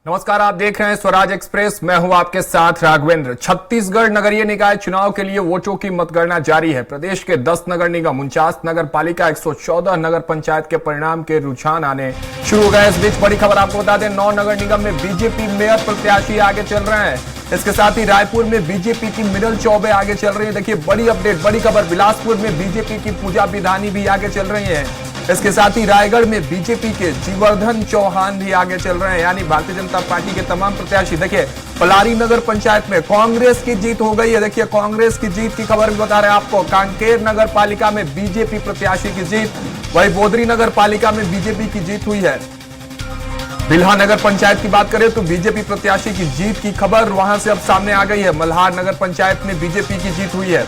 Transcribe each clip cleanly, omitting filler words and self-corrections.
नमस्कार, आप देख रहे हैं स्वराज एक्सप्रेस। मैं हूं आपके साथ राघवेंद्र। छत्तीसगढ़ नगरीय निकाय चुनाव के लिए वोटों की मतगणना जारी है। प्रदेश के 10 नगर निगम, 49 नगर पालिका, 114 नगर पंचायत के परिणाम के रुझान आने शुरू हो गए। इस बीच बड़ी खबर आपको बता दें, 9 नगर निगम में बीजेपी मेयर प्रत्याशी आगे चल रहे हैं। इसके साथ ही रायपुर में बीजेपी की मिनल चौबे आगे चल रही है। देखिए बड़ी अपडेट, बड़ी खबर, बिलासपुर में बीजेपी की पूजा विधानी भी आगे चल रही है। इसके साथ ही रायगढ़ में बीजेपी के जीवर्धन चौहान भी आगे चल रहे हैं, यानी भारतीय जनता पार्टी के तमाम प्रत्याशी। देखिए पलारी नगर पंचायत में कांग्रेस की जीत हो गई है। देखिए कांग्रेस की जीत की खबर भी बता रहे हैं आपको। कांकेर नगर पालिका में बीजेपी प्रत्याशी की जीत, वहीं बोदरी नगर पालिका में बीजेपी की जीत हुई है। बिल्हा नगर पंचायत की बात करें तो बीजेपी प्रत्याशी की जीत की खबर वहां से अब सामने आ गई है। मल्हार नगर पंचायत में बीजेपी की जीत हुई है।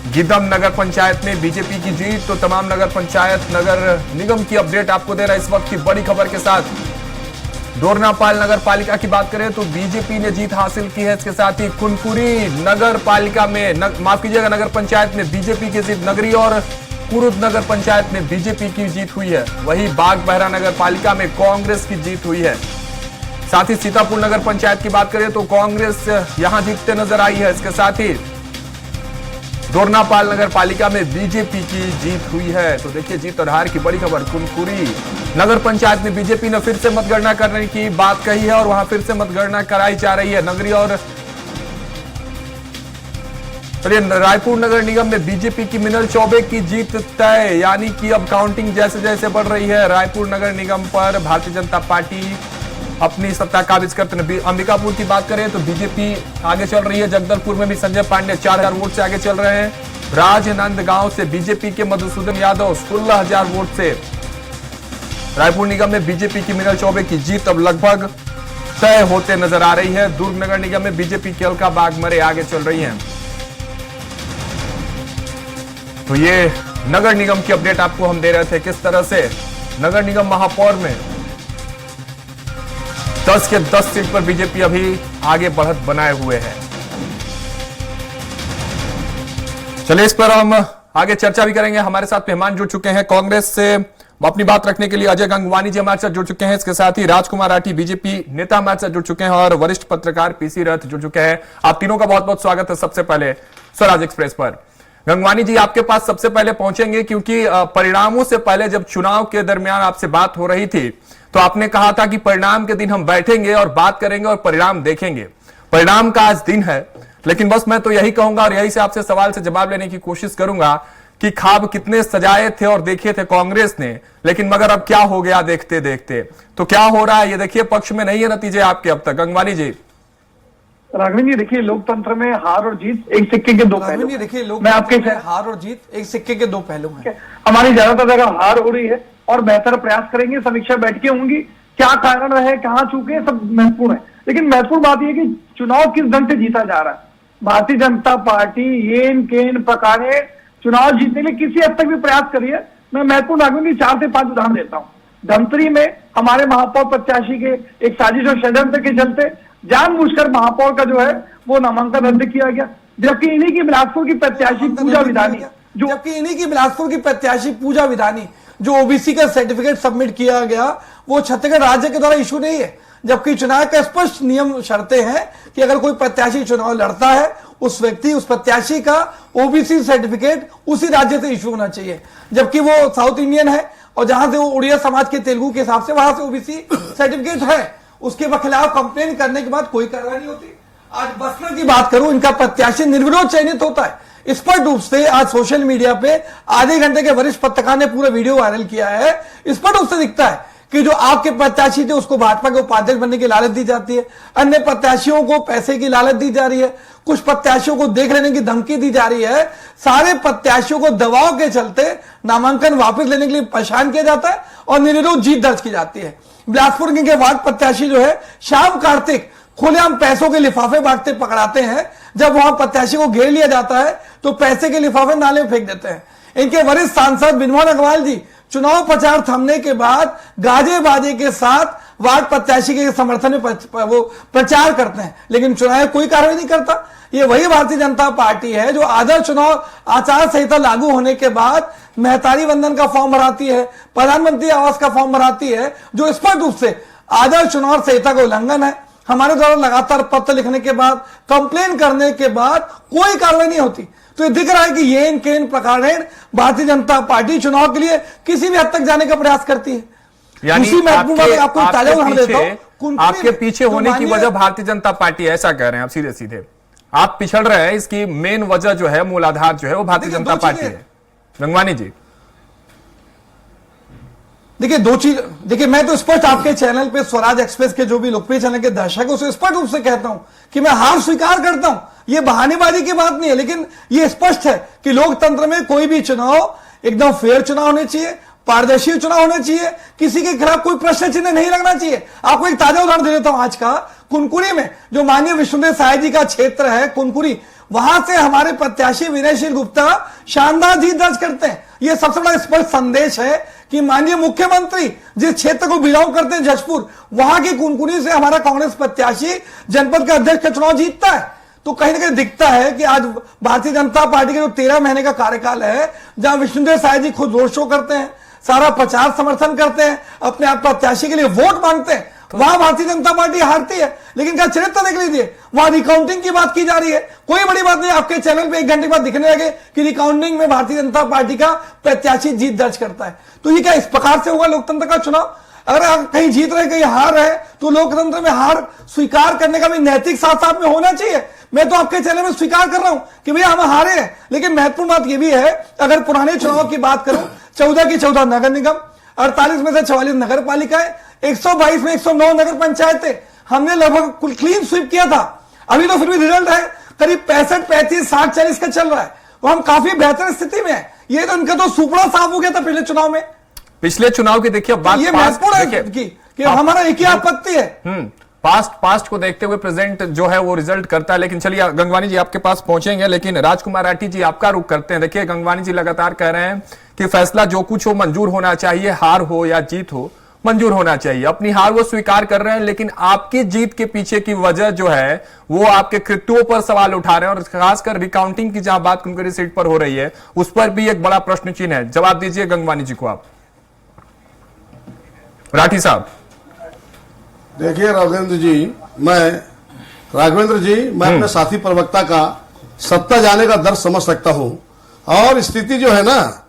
गिदम नगर पंचायत में बीजेपी की जीत। तो तमाम नगर पंचायत नगर निगम की अपडेट आपको दे रहा है इस वक्त की बड़ी खबर के साथ। दोरनापाल नगर पालिका की बात करें तो बीजेपी ने जीत हासिल की है। इसके साथ ही कुनकुरी नगर पालिका में माफ कीजिएगा, नगर पंचायत में बीजेपी की जीत। नगरी और कुरुद नगर पंचायत में बीजेपी की जीत हुई है। वहीं बागबहरा नगर पालिका में कांग्रेस की जीत हुई है। साथ ही सीतापुर नगर पंचायत की बात करें तो कांग्रेस यहां जीतते नजर आई है। इसके साथ ही दोरनापाल नगर पालिका में बीजेपी की जीत हुई है। तो देखिए जीत और हार की बड़ी खबर। कुनकुरी नगर पंचायत में बीजेपी ने फिर से मतगणना करने की बात कही है और वहां फिर से मतगणना कराई जा रही है। नगरी और रायपुर नगर निगम में बीजेपी की मिनल चौबे की जीत तय, यानी कि अब काउंटिंग जैसे जैसे बढ़ रही है। रायपुर नगर निगम पर भारतीय जनता पार्टी अपनी सत्ता काबिज करते हैं। अंबिकापुर की बात करें तो बीजेपी आगे चल रही है। जगदलपुर में भी संजय पांडे 4000 वोट से आगे चल रहे हैं। राजनंदगांव से बीजेपी के मधुसूदन यादव 16000 वोट से। रायपुर निगम में बीजेपी की मिनल चौबे की जीत अब लगभग तय होते नजर आ रही है। दुर्ग नगर निगम में बीजेपी की अलका बागमरे आगे चल रही है। तो ये नगर निगम की अपडेट आपको हम दे रहे थे, किस तरह से नगर निगम महापौर में 10 के 10 सीट पर बीजेपी अभी आगे बढ़त बनाए हुए है। चलिए इस पर हम आगे चर्चा भी करेंगे। हमारे साथ मेहमान जुड़ चुके हैं कांग्रेस से अपनी बात रखने के लिए। अजय गंगवानी जी हमारे साथ जुड़ चुके हैं। इसके साथ ही राजकुमार राठी बीजेपी नेता हमारे साथ जुड़ चुके हैं और वरिष्ठ पत्रकार पीसी रथ जुड़ चुके हैं। आप तीनों का बहुत बहुत स्वागत है सबसे पहले स्वराज एक्सप्रेस पर। गंगवानी जी आपके पास सबसे पहले पहुंचेंगे क्योंकि परिणामों से पहले जब चुनाव के दरमियान आपसे बात हो रही थी तो आपने कहा था कि परिणाम के दिन हम बैठेंगे और बात करेंगे और परिणाम देखेंगे। परिणाम का आज दिन है, लेकिन बस मैं तो यही कहूंगा और यही से आपसे सवाल से जवाब लेने की कोशिश करूंगा कि ख्वाब कितने सजाए थे और देखे थे कांग्रेस ने, लेकिन मगर अब क्या हो गया देखते देखते। तो क्या हो रहा है ये देखिए, पक्ष में नहीं है नतीजे आपके अब तक। गंगवानी जी। राघवेंद्र जी देखिए, लोकतंत्र में हार और जीत एक सिक्के के दो पहलू। देखिए मैं आपके हार और जीत एक सिक्के के दो पहलू हैं। हमारी ज्यादातर जगह हार हो रही है और बेहतर प्रयास करेंगे। समीक्षा बैठकें होंगी, क्या कारण रहे, कहां चूके, सब महत्वपूर्ण है। लेकिन महत्वपूर्ण बात यह कि चुनाव किस ढंग से जीता जा रहा है। भारतीय जनता पार्टी येन केन प्रकारे चुनाव जीतने के लिए किसी हद तक भी प्रयास करी है। मैं महत्वपूर्ण राघवेंद्र 4 से 5 उदाहरण देता हूँ। धमतरी में हमारे महापौर प्रत्याशी के एक साजिश और षड्यंत्र के चलते जानबूझकर महापौर का जो है वो नामांकन रद्द किया गया, जबकि इन्हीं की बिलासपुर की प्रत्याशी पूजा विधानी जो ओबीसी का सर्टिफिकेट सबमिट किया गया वो छत्तीसगढ़ राज्य के द्वारा इशू नहीं है, जबकि चुनाव का स्पष्ट नियम शर्तें हैं कि अगर कोई प्रत्याशी चुनाव लड़ता है उस प्रत्याशी का ओबीसी सर्टिफिकेट उसी राज्य से इशू होना चाहिए, जबकि वो साउथ इंडियन है और जहां से वो उड़िया समाज के तेलुगु के हिसाब से वहां से ओबीसी सर्टिफिकेट है। उसके खिलाफ कंप्लेन करने के बाद कोई कार्रवाई नहीं होती। आज बसना की बात करूं, इनका प्रत्याशी निर्विरोध चयनित होता है। स्पष्ट रूप से आज सोशल मीडिया पे आधे घंटे के वरिष्ठ पत्रकार ने पूरा वीडियो वायरल किया है। स्पष्ट रूप से दिखता है कि जो आपके प्रत्याशी थे उसको भाजपा के उपाध्यक्ष बनने की लालच दी जाती है, अन्य प्रत्याशियों को पैसे की लालच दी जा रही है, कुछ प्रत्याशियों को देख लेने की धमकी दी जा रही है। सारे प्रत्याशियों को दबाव के चलते नामांकन वापस लेने के लिए परेशान किया जाता है और निर्विरोध जीत दर्ज की जाती है। बिलासपुर के वार्ड प्रत्याशी जो है श्याम कार्तिक खुलेआम पैसों के लिफाफे बांटते पकड़ाते हैं। जब वहां प्रत्याशी को घेर लिया जाता है तो पैसे के लिफाफे नाले में फेंक देते हैं। इनके वरिष्ठ सांसद विनोद अग्रवाल जी चुनाव प्रचार थमने के बाद गाजे बाजे के साथ वार्ड प्रत्याशी के समर्थन में वो प्रचार करते हैं, लेकिन चुनाव में कोई कार्रवाई नहीं करता। ये वही भारतीय जनता पार्टी है जो आदर्श चुनाव आचार संहिता लागू होने के बाद महतारी वंदन का फॉर्म भराती है, प्रधानमंत्री आवास का फॉर्म भराती है, जो स्पष्ट रूप से आदर्श चुनाव संहिता का उल्लंघन है। हमारे द्वारा लगातार पत्र लिखने के बाद, कंप्लेन करने के बाद कोई कार्रवाई नहीं होती। तो ये दिख रहा है कि ये इन प्रकार भारतीय जनता पार्टी चुनाव के लिए किसी भी हद तक जाने का प्रयास करती है। यानी आपको ताजा उदाहरण देता हूं, आपके पीछे होने की वजह भारतीय जनता पार्टी है, ऐसा कह रहे हैं आप सीधे सीधे। आप पिछड़ रहे हैं, इसकी मेन वजह जो है, मूल आधार जो है वो भारतीय जनता पार्टी है। गंगवानी जी देखिए, दो चीज, देखिए मैं तो स्पष्ट आपके चैनल पे स्वराज एक्सप्रेस के जो भी लोकप्रिय चैनल के दर्शक है उसे स्पष्ट रूप से कहता हूं कि मैं हार स्वीकार करता हूं। ये बहानेबाजी की बात नहीं है, लेकिन ये स्पष्ट है कि लोकतंत्र में कोई भी चुनाव एकदम फेयर चुनाव होने चाहिए, पारदर्शी चुनाव होने चाहिए, किसी के खिलाफ कोई प्रश्न चिन्ह नहीं लगना चाहिए। आपको एक ताजा उदाहरण दे देता हूं आज का। कुनकुरी में जो माननीय विष्णुदेव साय जी का क्षेत्र है कुनकुरी, वहां से हमारे प्रत्याशी विनयशील गुप्ता शानदार जीत दर्ज करते हैं। यह सबसे बड़ा स्पष्ट संदेश है कि माननीय मुख्यमंत्री जिस क्षेत्र को बिलोंग करते हैं जजपुर, वहां की कुनकुनी से हमारा कांग्रेस प्रत्याशी जनपद का अध्यक्ष का चुनाव जीतता है। तो कहीं ना कहीं दिखता है कि आज भारतीय जनता पार्टी के जो 13 महीने का कार्यकाल है, जहां विष्णुदेव साय जी खुद रोड शो करते हैं, सारा प्रचार समर्थन करते हैं, अपने आप प्रत्याशी के लिए वोट मांगते हैं, वहां भारतीय जनता पार्टी हारती है। लेकिन क्या चरित्र देख लीजिए, वहां रिकाउंटिंग की बात की जा रही है। कोई बड़ी बात नहीं, आपके चैनल पे 1 घंटे बाद दिखने लगे कि रिकाउंटिंग में भारतीय जनता पार्टी का प्रत्याशी जीत दर्ज करता है। तो ये क्या इस प्रकार से होगा लोकतंत्र का चुनाव? अगर आप कहीं जीत रहे कहीं हार रहे, तो लोकतंत्र में हार स्वीकार करने का भी नैतिक साथ साथ में होना चाहिए। मैं तो आपके चैनल में स्वीकार कर रहा हूं कि भैया हम हारे हैं, लेकिन महत्वपूर्ण बात यह भी है, अगर पुराने चुनाव की बात करूं, 14 की 14 नगर निगम, 48 में से 44 नगर पालिकाएं, 122 में 109 नगर पंचायतें, हमने लगभग क्लीन स्वीप किया था। अभी तो फिर भी रिजल्ट है करीब 65, 35, 60, 40 का चल रहा है, तो हम काफी बेहतर स्थिति में है। ये तो इनका तो सुपड़ा साफ हो गया था पिछले चुनाव में। पिछले चुनाव की देखिए बात, ये महत्वपूर्ण है कि हमारा एक ही आपत्ति है। पास्ट को देखते हुए प्रेजेंट जो है वो रिजल्ट करता है। लेकिन चलिए गंगवानी जी आपके पास पहुंचेंगे, लेकिन राजकुमार राठी जी आपका रुख करते हैं। देखिए गंगवानी जी लगातार कह रहे हैं कि फैसला जो कुछ हो मंजूर होना चाहिए, हार हो या जीत हो मंजूर होना चाहिए। अपनी हार वो स्वीकार कर रहे हैं, लेकिन आपकी जीत के पीछे की वजह जो है वो आपके कृत्यों पर सवाल उठा रहे हैं, और खासकर रिकाउंटिंग की जहां बात कुनकुरी सीट पर हो रही है उस पर भी एक बड़ा प्रश्न चिन्ह है। जवाब दीजिए गंगवानी जी को आप। राठी साहब देखिए राघवेंद्र जी, मैं अपने साथी प्रवक्ता का सत्ता जाने का दर्द समझ सकता हूं। और स्थिति जो है ना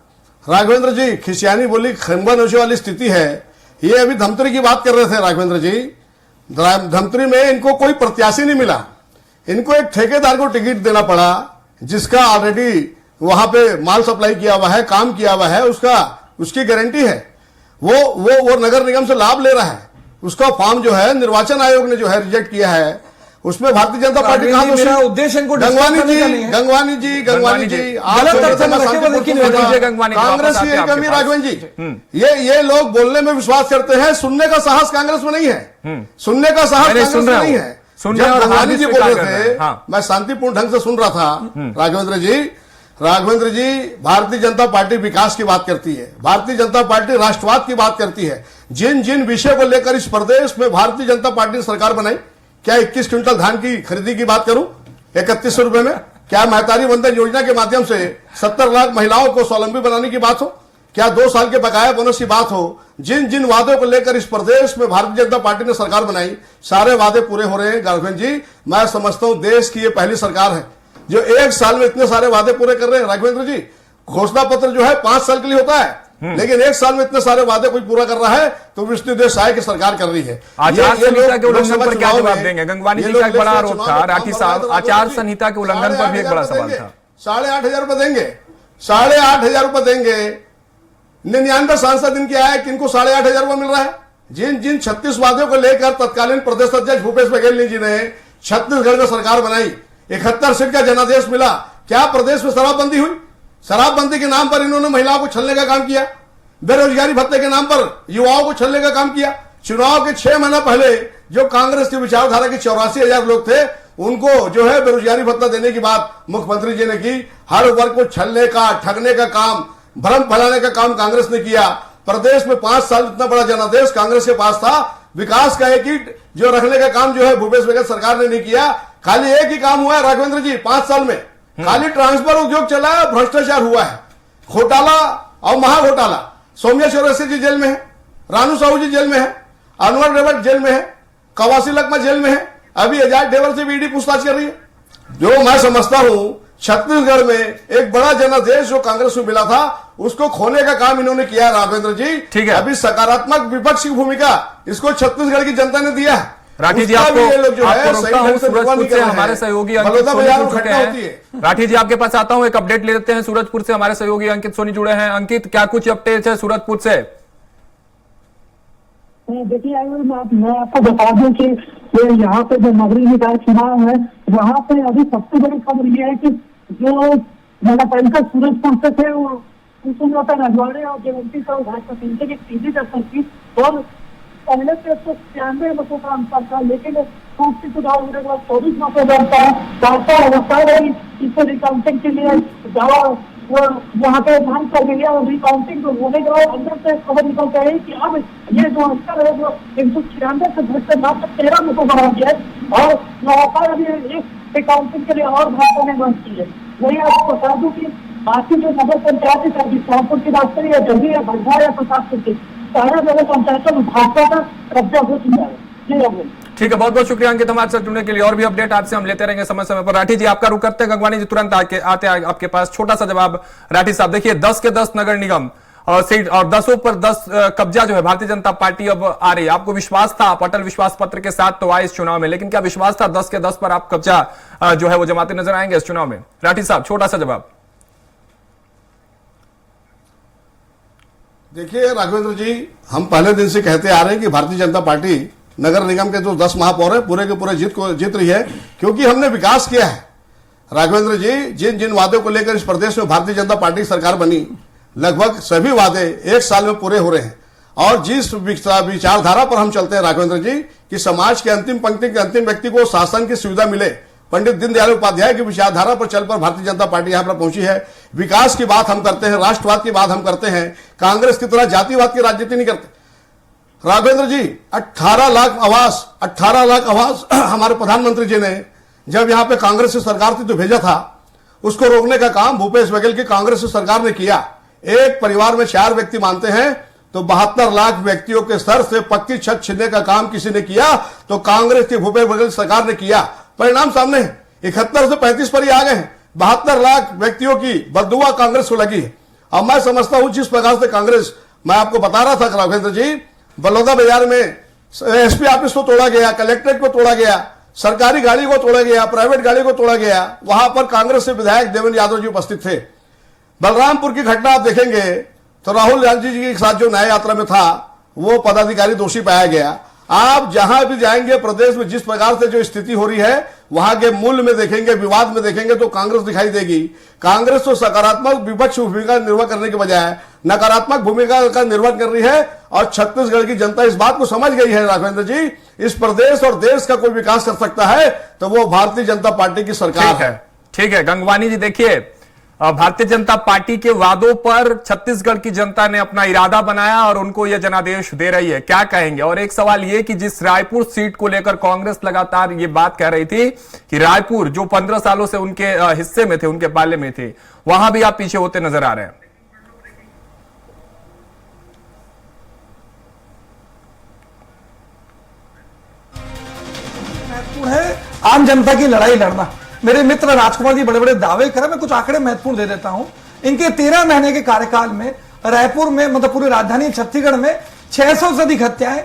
राघवेंद्र जी, खिसियानी बोली खंबा नोशे वाली स्थिति है। ये अभी धमतरी की बात कर रहे थे राघवेंद्र जी। धमतरी में इनको कोई प्रत्याशी नहीं मिला, इनको एक ठेकेदार को टिकट देना पड़ा, जिसका ऑलरेडी वहां पे माल सप्लाई किया हुआ है, काम किया हुआ है, उसकी गारंटी है। वो नगर निगम से लाभ ले रहा है। उसका फॉर्म जो है निर्वाचन आयोग ने जो है रिजेक्ट किया है, उसमें भारतीय जनता पार्टी कहां मेरा उद्देश्य इनको गंगवानी जी कांग्रेस की कमी राघवेंद्र जी, ये लोग बोलने में विश्वास करते हैं, सुनने का साहस कांग्रेस में नहीं है। सुनने का साहस कांग्रेस में नहीं है। गंगवानी जी बोल रहे थे, मैं शांतिपूर्ण ढंग से सुन रहा था। राघवेंद्र जी, भारतीय जनता पार्टी विकास की बात करती है, भारतीय जनता पार्टी राष्ट्रवाद की बात करती है। जिन जिन विषय को लेकर इस प्रदेश में भारतीय जनता पार्टी ने सरकार बनाई, क्या 21 क्विंटल धान की खरीदी की बात करूं 3100 रुपए में, क्या महतारी वंदन योजना के माध्यम से 70 लाख महिलाओं को स्वावलंबी बनाने की बात हो, क्या 2 साल के बकाया बोनस की बात हो, जिन जिन वादों को लेकर इस प्रदेश में भारतीय जनता पार्टी ने सरकार बनाई, सारे वादे पूरे हो रहे हैं। राघवेंद्र जी, मैं समझता हूं देश की ये पहली सरकार है जो 1 साल में इतने सारे वादे पूरे कर रहे हैं। राघवेंद्र जी, घोषणा पत्र जो है 5 साल के लिए होता है, लेकिन 1 साल में इतने सारे वादे कोई पूरा कर रहा है, तो विष्णुदेव साय की सरकार कर रही है। आचार संहिता के उल्लंघन पर क्या जवाब देंगे? गंगवानी जी का एक बड़ा आरोप था राठी साहब, आचार संहिता के उल्लंघन पर भी एक बड़ा सवाल था। 8,500 रुपए देंगे, 8,500 रुपए देंगे। 99 सांसद इनके आए, किनको 8,500 रुपए मिल रहा है? जिन 36 वादों को लेकर तत्कालीन प्रदेश अध्यक्ष भूपेश बघेल जी ने छत्तीसगढ़ में सरकार बनाई, 71 सीट का जनादेश मिला, क्या प्रदेश में शराबबंदी हुई? शराबबंदी के नाम पर इन्होंने महिलाओं को छलने का काम किया, बेरोजगारी भत्ते के नाम पर युवाओं को छलने का काम किया। चुनाव के 6 महीना पहले जो कांग्रेस की विचारधारा के 84,000 लोग थे, उनको जो है बेरोजगारी भत्ता देने की बात मुख्यमंत्री जी ने की। हर वर्ग को छलने का, ठगने का काम, भ्रम फैलाने का काम कांग्रेस ने किया। प्रदेश में 5 साल इतना बड़ा जनादेश कांग्रेस के पास था, विकास का एक ही जो रखने का काम जो है भूपेश बघेल सरकार ने नहीं किया। खाली एक ही काम हुआ है राघवेंद्र जी 5 साल में, खाली ट्रांसफर उद्योग चला है, भ्रष्टाचार हुआ है, घोटाला और महाघोटाला। सौम्या चौरसिया जी जेल में है, रानू साहू जी जेल में है, अनवर डेवट जेल में है, कवासी लकमा जेल में है, अभी एजाज डेवर से भी ईडी पूछताछ कर रही है। जो मैं समझता हूं छत्तीसगढ़ में एक बड़ा जनादेश जो कांग्रेस को मिला था उसको खोने का काम इन्होंने किया राघवेंद्र जी। ठीक है, अभी सकारात्मक विपक्ष की भूमिका इसको छत्तीसगढ़ की जनता ने दिया है। राठी जी आपको रोकता हूं, सूरजपुर से हमारे सहयोगी अंकित सोनी जुड़ चुके हैं। राठी जी आपके पास आता हूं, एक अपडेट ले लेते हैं। सूरजपुर से हमारे सहयोगी अंकित सोनी जुड़े हैं। अंकित, क्या कुछ अपडेट है सूरजपुर से? देखिए मैं आपको बता दूं कि यहाँ पे जो नगरीय निकाय चुनाव है वहाँ पे अभी सबसे बड़ी खबर ये है कि जो नगर पालिका सूरजपुर से थे वो कुसुमलता रजवाड़े और जयवंती साहू भाजपा की सीधी टक्कर थी और पहले से 196 मतों का अंतर था, लेकिन सूची चुनाव होने के बाद 24 मतों का अंतर अवस्था रही। इससे रिकाउंटिंग के लिए दवा वहाँ पे मांग कर गई और रिकाउंटिंग होने के बाद अंदर से खबर निकल कर रही कि अब ये जो अंतर है जो 196 से घटकर मात्र 13 मतों का रह गया है और लगातार अभी एक रिकाउंटिंग के लिए और भाजपा ने मांग की है। वही आपको बता दूं कि बाकी जो नगर पंचायत है शाहपुर की बात करिए, जल्दी या भंडार या प्रतापपुर की सारे नगर पंचायतों में भाजपा का कब्जा हो चुका है। ठीक है, बहुत बहुत शुक्रिया अंकित हमारे साथ जुड़ने के लिए। और भी अपडेट आपसे हम लेते रहेंगे समय समय पर। राठी जी आपका रुख करते हैं, गंगवानी जी तुरंत आते हैं आपके पास। छोटा सा जवाब राठी साहब, देखिए 10 के 10 नगर निगम और सीट और 10 पर 10 कब्जा जो है भारतीय जनता पार्टी अब आ रही है। आपको विश्वास था, आप अटल विश्वास पत्र के साथ तो आए इस चुनाव में, लेकिन क्या विश्वास था 10 के 10 पर आप कब्जा जो है वो जमाते नजर आएंगे इस चुनाव में? राठी साहब छोटा सा जवाब। देखिए राघवेंद्र जी, हम पहले दिन से कहते आ रहे हैं कि भारतीय जनता पार्टी नगर निगम के जो 10 महापौर है पूरे के पूरे जीत रही है, क्योंकि हमने विकास किया है। राघवेंद्र जी, जिन जिन वादों को लेकर इस प्रदेश में भारतीय जनता पार्टी की सरकार बनी, लगभग सभी वादे 1 साल में पूरे हो रहे हैं। और जिस विचारधारा पर हम चलते हैं राघवेंद्र जी, कि समाज के अंतिम पंक्ति के अंतिम व्यक्ति को शासन की सुविधा मिले, पंडित दीनदयाल उपाध्याय की विचारधारा पर चलकर भारतीय जनता पार्टी यहां पर पहुंची है। विकास की बात हम करते हैं, राष्ट्रवाद की बात हम करते हैं, कांग्रेस की तरह जातिवाद की राजनीति नहीं करते। राघवेंद्र जी 18 लाख आवास हमारे प्रधानमंत्री जी ने जब यहां पे कांग्रेस की सरकार थी तो भेजा था, उसको रोकने का काम भूपेश बघेल की कांग्रेस की सरकार ने किया। एक परिवार में 4 व्यक्ति मानते हैं तो 72 लाख व्यक्तियों के स्तर से पक्की छत छीनने का काम किसी ने किया तो कांग्रेस की भूपेश बघेल सरकार ने किया। परिणाम सामने है, 71 से 35 पर ही आ गए हैं। 72 लाख व्यक्तियों की बददुआ कांग्रेस को लगी है। अब मैं समझता हूं जिस प्रकार से कांग्रेस, मैं आपको बता रहा था राघवेंद्र जी, बलौदा बाजार में एसपी ऑफिस को तोड़ा गया, कलेक्ट्रेट को तोड़ा गया, सरकारी गाड़ी को तोड़ा गया, प्राइवेट गाड़ी को तोड़ा गया, वहां पर कांग्रेस से विधायक देवेंद्र यादव जी उपस्थित थे। बलरामपुर की घटना आप देखेंगे तो राहुल गांधी जी के साथ जो न्याय यात्रा में था वो पदाधिकारी दोषी पाया गया। आप जहां भी जाएंगे प्रदेश में जिस प्रकार से जो स्थिति हो रही है, वहां के मूल में देखेंगे, विवाद में देखेंगे तो कांग्रेस दिखाई देगी। कांग्रेस तो सकारात्मक विपक्ष भूमिका निर्वाह करने के बजाय नकारात्मक भूमिका का निर्वाह कर रही है और छत्तीसगढ़ की जनता इस बात को समझ गई है राघवेंद्र जी, इस प्रदेश और देश का कोई विकास कर सकता है तो वो भारतीय जनता पार्टी की सरकार है। ठीक है गंगवानी जी, देखिए भारतीय जनता पार्टी के वादों पर छत्तीसगढ़ की जनता ने अपना इरादा बनाया और उनको यह जनादेश दे रही है, क्या कहेंगे? और एक सवाल यह कि जिस रायपुर सीट को लेकर कांग्रेस लगातार ये बात कह रही थी कि रायपुर जो 15 सालों से उनके हिस्से में थे, उनके पाले में थे, वहां भी आप पीछे होते नजर आ रहे हैं। महत्वपूर्ण है आम जनता की लड़ाई लड़ना। मेरे मित्र राजकुमार जी बड़े बड़े दावे करें, मैं कुछ आंकड़े महत्वपूर्ण दे देता हूं। इनके 13 महीने के कार्यकाल में रायपुर में, मतलब पूरी राजधानी छत्तीसगढ़ में 600 से अधिक हत्याएं,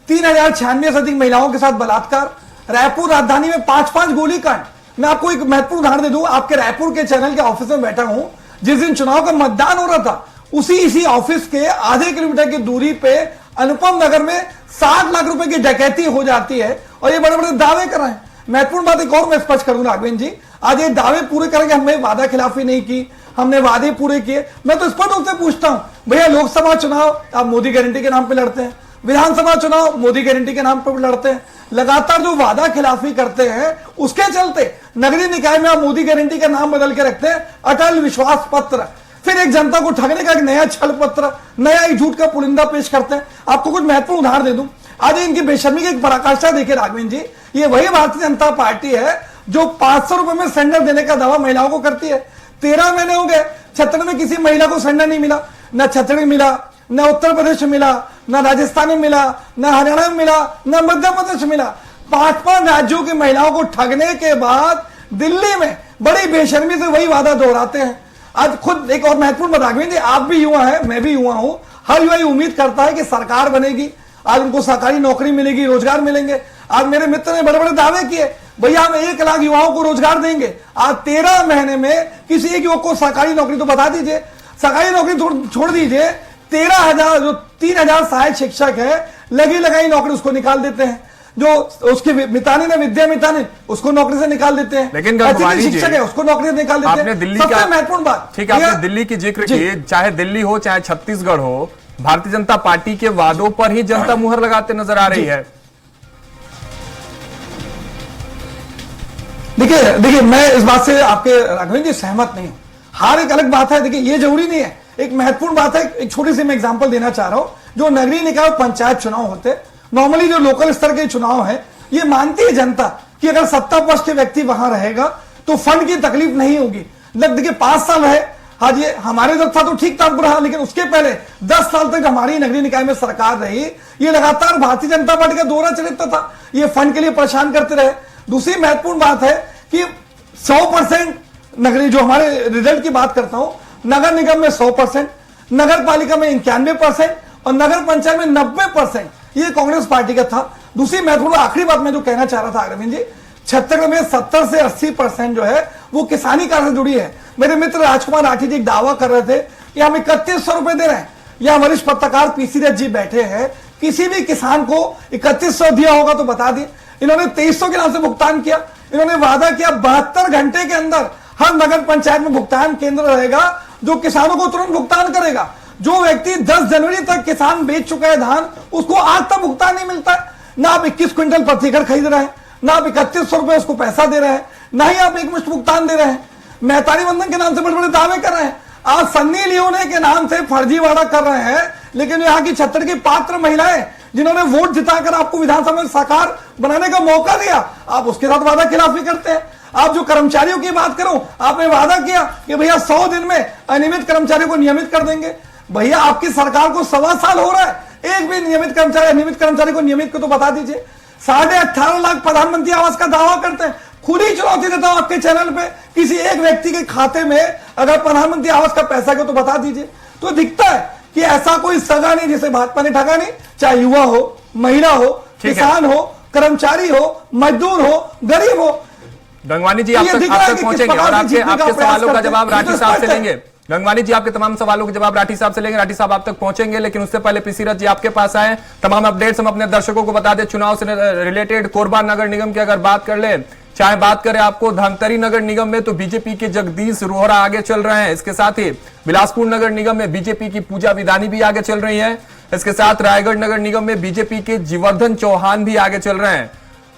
3096 से अधिक महिलाओं के साथ बलात्कार, रायपुर राजधानी में 5-5 गोलीकांड। मैं आपको एक महत्वपूर्ण उदाहरण दे दूं, आपके रायपुर के चैनल के ऑफिस में बैठा हूं, जिस दिन चुनाव का मतदान हो रहा था इसी ऑफिस के आधे किलोमीटर की दूरी पे अनुपम नगर में 60 लाख रुपए की डकैती हो जाती है और ये बड़े बड़े दावे कर रहे हैं। महत्वपूर्ण बात एक और मैं स्पष्ट कर दूं राघवेंद्र जी, आज ये दावे पूरे करेंगे हमने वादा खिलाफी नहीं की, हमने वादे पूरे किए। मैं तो स्पष्ट रूप से पूछता हूं, भैया लोकसभा चुनाव आप मोदी गारंटी के नाम पे लड़ते हैं, विधानसभा चुनाव मोदी गारंटी के नाम पे लड़ते हैं, लगातार जो वादा खिलाफी करते हैं उसके चलते नगरीय निकाय में आप मोदी गारंटी का नाम बदल के रखते हैं अटल विश्वास पत्र, फिर एक जनता को ठगने का एक नया छल पत्र, नया एक झूठ का पुलिंदा पेश करते हैं। आपको कुछ महत्वपूर्ण उदाहरण दे दूं, आज इनकी बेशर्मी की एक पराकाष्ठा देखिए राघवेंद्र जी, ये वही भारतीय जनता पार्टी है जो 500 रुपए में सिलेंडर देने का दावा महिलाओं को करती है। 13 महीने हो गए, छत्तीसगढ़ में किसी महिला को सिलेंडर नहीं मिला, न छत्तीसगढ़ में मिला, न उत्तर प्रदेश में मिला, न राजस्थान में मिला, न हरियाणा में मिला, न मध्य प्रदेश में मिला। 5 राज्यों की महिलाओं को ठगने के बाद दिल्ली में बड़ी बेशर्मी से वही वादा दोहराते हैं। आज खुद एक और महत्वपूर्ण राघवेंद्र जी, आप भी युवा है, मैं भी युवा हूं, हर युवा उम्मीद करता है कि सरकार बनेगी, आज उनको सरकारी नौकरी मिलेगी, रोजगार मिलेंगे। आज मेरे मित्र ने बड़े बड़े दावे किए, भैया हम 1 लाख युवाओं को रोजगार देंगे। आज 13 महीने में किसी एक युवक को सरकारी नौकरी तो बता दीजिए, सरकारी नौकरी छोड़ दीजिए, 13,000 जो 3,000 सहायक शिक्षक है, लगी लगाई नौकरी उसको निकाल देते हैं। जो उसकी मितानी ने विद्या मितानी, उसको नौकरी से निकाल देते हैं। लेकिन शिक्षक है उसको नौकरी से निकाल देते हैं। दिल्ली का महत्वपूर्ण बात, ठीक है, आपने दिल्ली की जिक्र की, चाहे दिल्ली हो चाहे छत्तीसगढ़ हो, भारतीय जनता पार्टी के वादों पर ही जनता मुहर लगाते नजर आ रही है। देखिए मैं इस बात से आपके राघवेंद्र जी सहमत नहीं हूं। हार एक अलग बात है, देखिए ये जरूरी नहीं है। एक महत्वपूर्ण बात है, एक छोटी सी मैं एग्जांपल देना चाह रहा हूं। जो नगरीय निकाय पंचायत चुनाव होते, नॉर्मली जो लोकल स्तर के चुनाव है, ये मानती है जनता कि अगर सत्ता पक्ष के व्यक्ति वहां रहेगा तो फंड की तकलीफ नहीं होगी। देखिए 5 साल है, आज ये हमारे जब था तो ठीक ठाक रहा, लेकिन उसके पहले 10 साल तक हमारी नगरीय निकाय में सरकार रही, ये लगातार भारतीय जनता पार्टी का दोहरा चरित्र था, ये फंड के लिए परेशान करते रहे। दूसरी महत्वपूर्ण बात है कि 100% नगरीय, जो हमारे रिजल्ट की बात करता हूं, नगर निगम में 100%, नगर पालिका में 91% और नगर पंचायत में 90%, ये कांग्रेस पार्टी का था। दूसरी महत्वपूर्ण आखिरी बात मैं जो कहना चाह रहा था अरविंद जी, छत्तीसगढ़ में 70 से 80% जो है वो किसानी कार्य से जुड़ी है। मेरे मित्र राजकुमार राठी जी एक दावा कर रहे थे कि हम 3100 रुपए दे रहे हैं। यहां वरिष्ठ पत्रकार पीसी रथ जी बैठे हैं, किसी भी किसान को 3100 दिया होगा तो बता दिए। इन्होंने 2300 के नाम से भुगतान किया। इन्होंने वादा किया 72 घंटे के अंदर हर नगर पंचायत में भुगतान केंद्र रहेगा जो किसानों को तुरंत भुगतान करेगा। जो व्यक्ति 10 जनवरी तक किसान बेच चुका है धान, उसको आज तक भुगतान नहीं मिलता है। ना आप 21 क्विंटल प्रति एकड़ खरीद रहे हैं, ना आप 3100 रुपए उसको पैसा दे रहे हैं, ना ही आप एक मुश्त भुगतान दे रहे हैं। मेहतारी बंधन के नाम से बड़े बड़े दावे कर रहे हैं। आज सन्नी लियोने के नाम से फर्जीवाड़ा कर रहे हैं, लेकिन यहाँ की छत्तीसगढ़ की पात्र महिलाएं जिन्होंने वोट जिताकर आपको विधानसभा में साकार बनाने का मौका दिया, आप उसके साथ वादा खिलाफी करते हैं। आप जो कर्मचारियों की बात करो, आपने वादा किया कि भैया 100 दिन में अनियमित कर्मचारियों को नियमित कर देंगे। भैया आपकी सरकार को 1.25 साल हो रहा है, एक भी नियमित कर्मचारी को नियमित को तो बता दीजिए। 18.5 लाख प्रधानमंत्री आवास का दावा करते हैं। खुद ही चुनौती देता हूं आपके चैनल पे, किसी एक व्यक्ति के खाते में अगर प्रधानमंत्री आवास का पैसा गया तो बता दीजिए। तो दिखता है कि ऐसा कोई सगा नहीं जिसे भाजपा ने ठगा नहीं, चाहे युवा हो, महिला हो, किसान हो, कर्मचारी हो, मजदूर हो, गरीब हो। गंगवानी जी आप तक पहुंचेंगे और आपके सवालों का जवाब राठी साहब से लेंगे। गंगवानी जी आपके तमाम सवालों के जवाब राठी साहब से लेंगे। राठी साहब आप तक पहुंचेंगे, लेकिन उससे पहले पीसी रथ जी आपके पास आए। तमाम अपडेट्स हम अपने दर्शकों को बता दें। चुनाव से रिलेटेड कोरबा नगर निगम की अगर बात कर ले, चाहे बात करें आपको धमतरी नगर निगम में तो बीजेपी के जगदीश रोहरा आगे चल रहे हैं। इसके साथ ही बिलासपुर नगर निगम में बीजेपी की पूजा विधानी भी आगे चल रही है। इसके साथ रायगढ़ नगर निगम में बीजेपी के जीवर्धन चौहान भी आगे चल रहे हैं।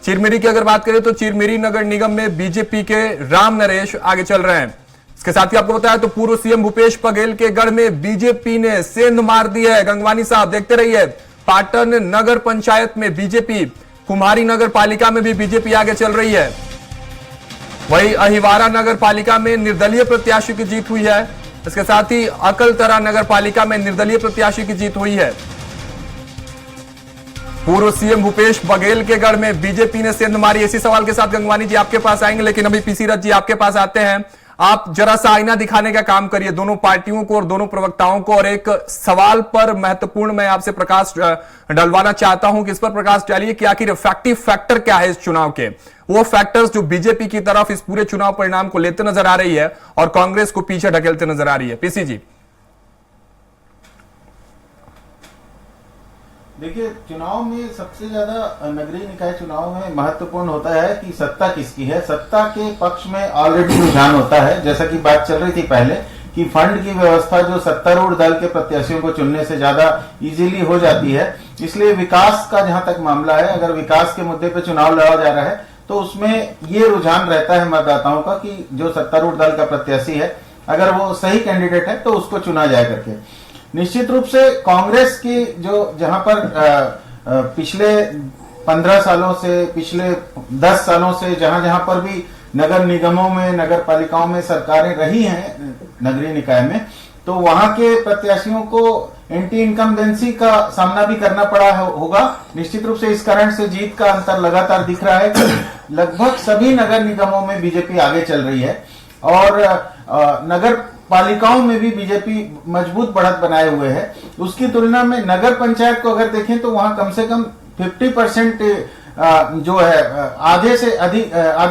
चिरमिरी की अगर बात करें तो चिरमिरी नगर निगम में बीजेपी के राम नरेश आगे चल रहे हैं। इसके साथ ही आपको बताया तो पूर्व सीएम भूपेश बघेल के गढ़ में बीजेपी ने सेंध मार दी है। गंगवानी साहब देखते रहिए। पाटन नगर पंचायत में बीजेपी, कुम्हारी नगर पालिका में भी बीजेपी आगे चल रही है। वही अहिवारा नगर पालिका में निर्दलीय प्रत्याशी की जीत हुई है। इसके साथ ही अकलतरा नगर पालिका में निर्दलीय प्रत्याशी की जीत हुई है। पूर्व सीएम भूपेश बघेल के गढ़ में बीजेपी ने सेंध मारी। इसी सवाल के साथ गंगवानी जी आपके पास आएंगे, लेकिन अभी पीसी रथ जी आपके पास आते हैं। आप जरा सा आईना दिखाने का काम करिए दोनों पार्टियों को और दोनों प्रवक्ताओं को, और एक सवाल पर महत्वपूर्ण मैं आपसे प्रकाश डलवाना चाहता हूं कि इस पर प्रकाश डालिए कि आखिर इफेक्टिव फैक्टर क्या है इस चुनाव के, वो फैक्टर्स जो बीजेपी की तरफ इस पूरे चुनाव परिणाम को लेते नजर आ रही है और कांग्रेस को पीछे ढकेलते नजर आ रही है। पीसी जी देखिए, चुनाव में सबसे ज्यादा नगरीय निकाय चुनाव में महत्वपूर्ण होता है कि सत्ता किसकी है। सत्ता के पक्ष में ऑलरेडी रुझान होता है, जैसा कि बात चल रही थी पहले कि फंड की व्यवस्था जो सत्तारूढ़ दल के प्रत्याशियों को चुनने से ज्यादा इजीली हो जाती है। इसलिए विकास का जहां तक मामला है, अगर विकास के मुद्दे पे चुनाव लड़ा जा रहा है तो उसमें ये रुझान रहता है मतदाताओं का कि जो सत्तारूढ़ दल का प्रत्याशी है, अगर वो सही कैंडिडेट है तो उसको चुना जाए करके। निश्चित रूप से कांग्रेस की जो जहां पर पिछले 15 सालों से, पिछले 10 सालों से जहां जहां पर भी नगर निगमों में, नगर पालिकाओं में सरकारें रही हैं नगरीय निकाय में, तो वहां के प्रत्याशियों को एंटी इनकम्बेंसी का सामना भी करना पड़ा होगा। निश्चित रूप से इस कारण से जीत का अंतर लगातार दिख रहा है कि लगभग सभी नगर निगमों में बीजेपी आगे चल रही है और नगर पालिकाओं में भी बीजेपी मजबूत बढ़त बनाए हुए है। उसकी तुलना में नगर पंचायत को अगर देखें तो वहां कम से कम 50% जो है आधे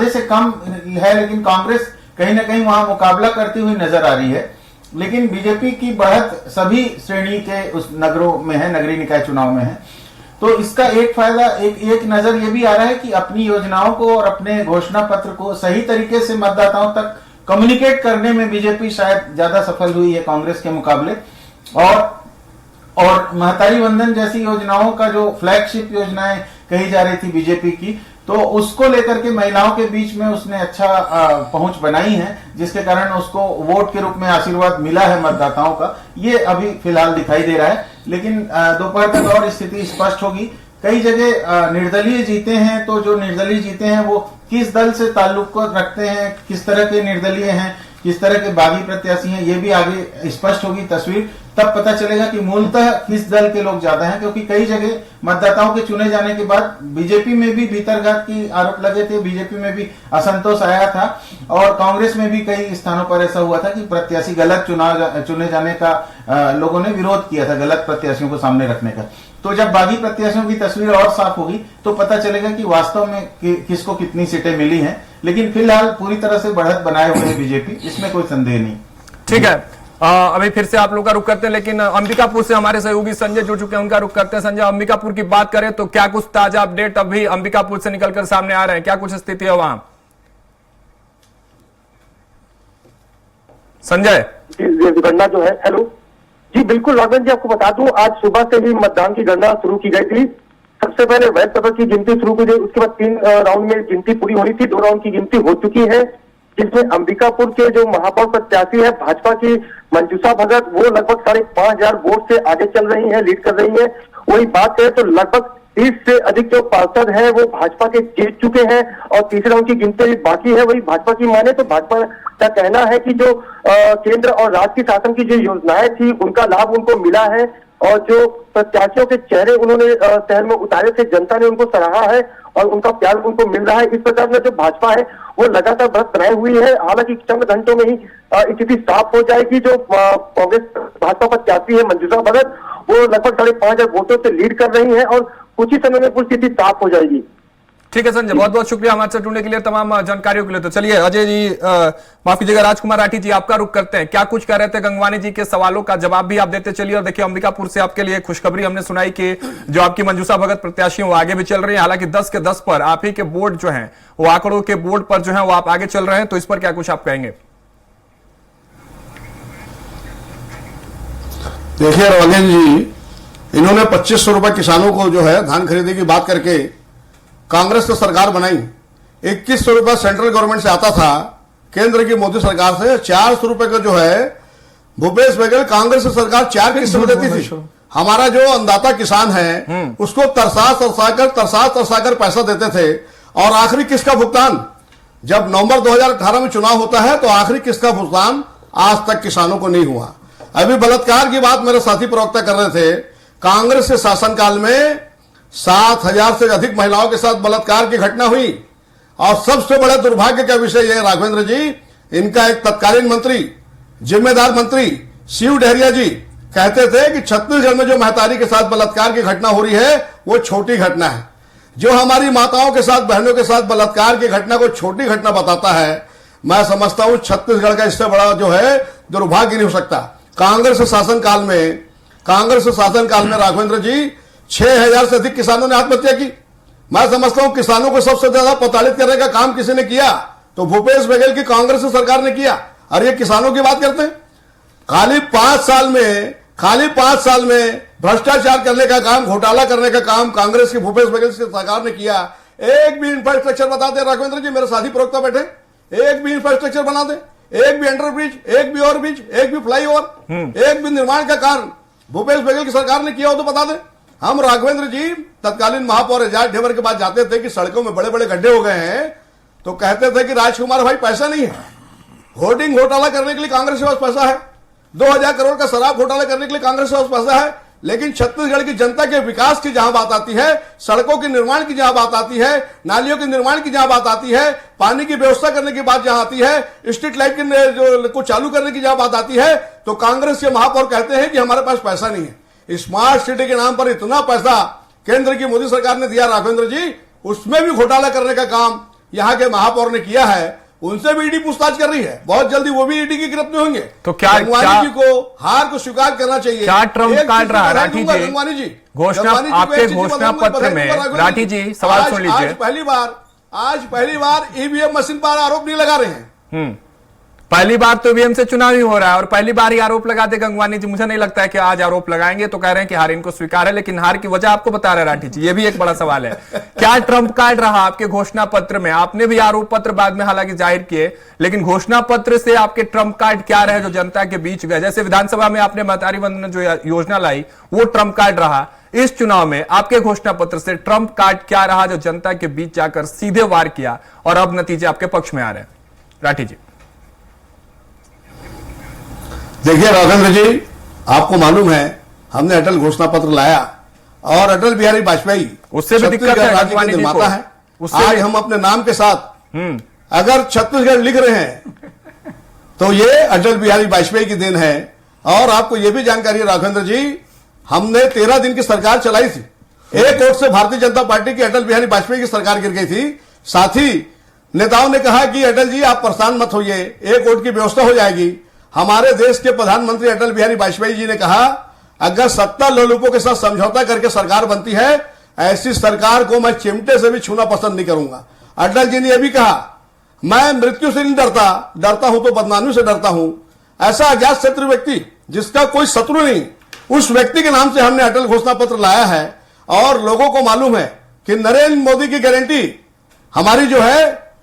से कम है, लेकिन कांग्रेस कहीं ना कहीं वहां मुकाबला करती हुई नजर आ रही है। लेकिन बीजेपी की बढ़त सभी श्रेणी के उस नगरों में है, नगरीय निकाय चुनाव में है। तो इसका एक फायदा, एक नजर ये भी आ रहा है कि अपनी योजनाओं को और अपने घोषणा पत्र को सही तरीके से मतदाताओं तक कम्युनिकेट करने में बीजेपी शायद ज्यादा सफल हुई है कांग्रेस के मुकाबले। और महतारी वंदन जैसी योजनाओं का जो फ्लैगशिप योजनाएं कही जा रही थी बीजेपी की, तो उसको लेकर के महिलाओं के बीच में उसने अच्छा पहुंच बनाई है, जिसके कारण उसको वोट के रूप में आशीर्वाद मिला है मतदाताओं का। ये अभी फिलहाल दिखाई दे रहा है, लेकिन दोपहर तक और स्थिति स्पष्ट होगी। कई जगह निर्दलीय जीते हैं, तो जो निर्दलीय जीते हैं वो किस दल से ताल्लुक को रखते हैं, किस तरह के निर्दलीय हैं, किस तरह के बागी प्रत्याशी हैं, ये भी आगे स्पष्ट होगी तस्वीर। तब पता चलेगा कि मूलतः किस दल के लोग ज्यादा हैं, क्योंकि कई जगह मतदाताओं के चुने जाने के बाद बीजेपी में भी भीतरघात की आरोप लगे थे, बीजेपी में भी असंतोष आया था और कांग्रेस में भी कई स्थानों पर ऐसा हुआ था कि प्रत्याशी गलत चुने जाने का लोगों ने विरोध किया था, गलत प्रत्याशियों को सामने रखने का। तो जब बागी प्रत्याशियों की तस्वीर और साफ होगी तो पता चलेगा कि वास्तव में किसको कितनी सीटें मिली हैं। लेकिन फिलहाल पूरी तरह से बढ़त बनाए हुए है बीजेपी, इसमें कोई संदेह नहीं। ठीक है, अभी फिर से आप लोग का रुख करते हैं, लेकिन अंबिकापुर से हमारे सहयोगी संजय जुड़ चुके हैं, उनका रुख करते हैं। संजय, अंबिकापुर की बात करें तो क्या कुछ ताजा अपडेट अभी अंबिकापुर से निकलकर सामने आ रहे हैं, क्या कुछ स्थिति है वहां? संजय गणना जो है, हेलो जी, बिल्कुल राघवन जी, आपको बता दूं आज सुबह से ही मतदान की गणना शुरू की गई थी। सबसे पहले वैध पेपर की गिनती शुरू की गई, उसके बाद 3 राउंड में गिनती पूरी होनी थी। 2 राउंड की गिनती हो चुकी है, जिसमें अंबिकापुर के जो महापौर प्रत्याशी है भाजपा की मंजूषा भगत, वो लगभग 5,500 वोट से आगे चल रही है, लीड कर रही है। वही बात करें तो लगभग 30 से अधिक जो पार्षद है वो भाजपा के जीत चुके हैं और तीसरे राउंड की गिनती बाकी है। वही भाजपा की माने तो भाजपा का कहना है कि जो केंद्र और राज्य की शासन की जो योजनाएं थी उनका लाभ उनको मिला है और जो प्रत्याशियों के चेहरे उन्होंने शहर में उतारे थे, जनता ने उनको सराहा है और उनका प्यार उनको मिल रहा है। इस प्रकार में जो भाजपा है वो लगातार बढ़त बनाई हुई है। हालांकि चंद घंटों में ही स्थिति साफ हो जाएगी। जो कांग्रेस भाजपा प्रत्याशी है मंजूषा भगत, वो लगभग 5,500 वोटों से लीड कर रही है और कुछ ही समय में पूरी स्थिति साफ हो जाएगी। ठीक है संजय, बहुत बहुत शुक्रिया हमारे साथ जुड़ने के लिए, तमाम जानकारियों के लिए। तो चलिए अजय जी, माफ कीजिएगा, राजकुमार राठी जी, आपका रुख करते हैं। क्या कुछ कह रहे थे गंगवानी जी के सवालों का जवाब भी आप देते चलिए। और देखिए, अंबिकापुर से आपके लिए खुशखबरी हमने सुनाई कि जो आपकी मंजूषा भगत प्रत्याशी वो आगे भी चल रही है। हालांकि 10 के 10 पर आप ही के बोर्ड जो है, वो आंकड़ों के बोर्ड पर जो है वो आप आगे चल रहे हैं, तो इस पर क्या कुछ आप कहेंगे? देखिए राघवन जी, इन्होंने 2500 रुपए किसानों को जो है धान खरीदने की बात करके कांग्रेस तो सरकार बनाई। 2100 रुपए सेंट्रल गवर्नमेंट से आता था, केंद्र की मोदी सरकार से 400 रुपए का जो है भूपेश बघेल कांग्रेस सरकार 4 किस्त में देती थी। हमारा जो अन्नदाता किसान है उसको तरसा कर पैसा देते थे। और आखिरी किस्त का भुगतान जब नवंबर 2018 में चुनाव होता है तो आखिरी किस्त का भुगतान आज तक किसानों को नहीं हुआ। अभी बलात्कार की बात मेरे साथी प्रवक्ता कर रहे थे। कांग्रेस के शासनकाल में 7,000 से अधिक महिलाओं के साथ बलात्कार की घटना हुई। और सबसे बड़ा दुर्भाग्य का विषय यह राघवेंद्र जी, इनका एक तत्कालीन मंत्री, जिम्मेदार मंत्री शिव डहरिया जी कहते थे कि छत्तीसगढ़ में जो महतारी के साथ बलात्कार की घटना हो रही है वो छोटी घटना है। जो हमारी माताओं के साथ, बहनों के साथ बलात्कार की घटना को छोटी घटना बताता है, मैं समझता हूं छत्तीसगढ़ का इससे बड़ा जो है दुर्भाग्य नहीं हो सकता। कांग्रेस शासनकाल में राघवेंद्र जी 6,000 से अधिक किसानों ने आत्महत्या की। मैं समझता हूं किसानों को सबसे ज्यादा प्रताड़ित करने का काम किसी ने किया तो भूपेश बघेल की कांग्रेस सरकार ने किया। और ये किसानों की बात करते हैं, खाली 5 साल में भ्रष्टाचार करने का काम, घोटाला करने का काम कांग्रेस की भूपेश बघेल की सरकार ने किया। एक भी इंफ्रास्ट्रक्चर बता दे राघवेंद्र जी, मेरे साथी प्रवक्ता बैठे, एक भी इंफ्रास्ट्रक्चर बना दे, एक भी अंडरब्रिज, एक भी ओवरब्रिज, एक भी फ्लाईओवर, एक भी निर्माण का कार्य भूपेश बघेल की सरकार ने किया हो तो बता दे। हम राघवेंद्र जी तत्कालीन महापौर एजाज ढेबर के पास जाते थे कि सड़कों में बड़े बड़े गड्ढे हो गए हैं, तो कहते थे कि राजकुमार भाई पैसा नहीं है, होर्डिंग घोटाला करने के लिए कांग्रेस के पास पैसा है, 2000 करोड़ का शराब घोटाला करने के लिए कांग्रेस के पास पैसा है, लेकिन छत्तीसगढ़ की जनता के विकास की जहां बात आती है, सड़कों के निर्माण की जहां बात आती है, नालियों के निर्माण की जहां बात आती है, पानी की व्यवस्था करने की बात जहां आती है, स्ट्रीट लाइट जो को चालू करने की जहां बात आती है, तो कांग्रेस के महापौर कहते हैं कि हमारे पास पैसा नहीं है। स्मार्ट सिटी के नाम पर इतना पैसा केंद्र की मोदी सरकार ने दिया राघवेंद्र जी, उसमें भी घोटाला करने का काम यहां के महापौर ने किया है। उनसे भी ईडी पूछताछ कर रही है, बहुत जल्दी वो भी ईडी की गिरफ्त में होंगे। तो क्या जी को हार को स्वीकार करना चाहिए। क्या ट्रम्प कार्ड रहा राठी जी? घोषणा आपके घोषणा पत्र में राठी जी सवाल सुन लीजिए। आज पहली बार ईवीएम मशीन पर आरोप नहीं लगा रहे हैं। पहली बार तो ईवीएम से चुनाव ही हो रहा है और पहली बार ही आरोप लगाते गंगवानी जी। मुझे नहीं लगता है कि आज आरोप लगाएंगे, तो कह रहे हैं कि हार इनको स्वीकार है, लेकिन हार की वजह आपको बता रहे राठी जी, ये भी एक बड़ा सवाल है। क्या ट्रम्प कार्ड रहा आपके घोषणा पत्र में? आपने भी आरोप पत्र बाद में हालांकि जाहिर किए, लेकिन घोषणा पत्र से आपके ट्रम्प कार्ड क्या रहे जो जनता के बीच गए? जैसे विधानसभा में आपने महतारी वंदना जो योजना लाई वो ट्रम्प कार्ड रहा, इस चुनाव में आपके घोषणा पत्र से ट्रम्प कार्ड क्या रहा जो जनता के बीच जाकर सीधे वार किया और अब नतीजे आपके पक्ष में आ रहे हैं? राठी जी देखिए राघवेंद्र जी, आपको मालूम है हमने अटल घोषणा पत्र लाया और अटल बिहारी वाजपेयी उससे भी दिक्कत है, राज्य के निर्माता है। आज हम अपने नाम के साथ अगर छत्तीसगढ़ लिख रहे हैं तो ये अटल बिहारी वाजपेयी की देन है। और आपको यह भी जानकारी है राघवेंद्र जी, हमने 13 दिन की सरकार चलाई थी, एक वोट से भारतीय जनता पार्टी की अटल बिहारी वाजपेयी की सरकार गिर गई थी। साथ ही नेताओं ने कहा कि अटल जी आप परेशान मत होइए, एक वोट की व्यवस्था हो जाएगी। हमारे देश के प्रधानमंत्री अटल बिहारी वाजपेयी जी ने कहा अगर सत्ता लोलुपों के साथ समझौता करके सरकार बनती है, ऐसी सरकार को मैं चिमटे से भी छूना पसंद नहीं करूंगा। अटल जी ने यह भी कहा मैं मृत्यु से नहीं डरता हूं तो बदनामी से डरता हूं। ऐसा अज्ञात शत्रु व्यक्ति जिसका कोई शत्रु नहीं, उस व्यक्ति के नाम से हमने अटल घोषणा पत्र लाया है। और लोगों को मालूम है कि नरेंद्र मोदी की गारंटी हमारी जो है,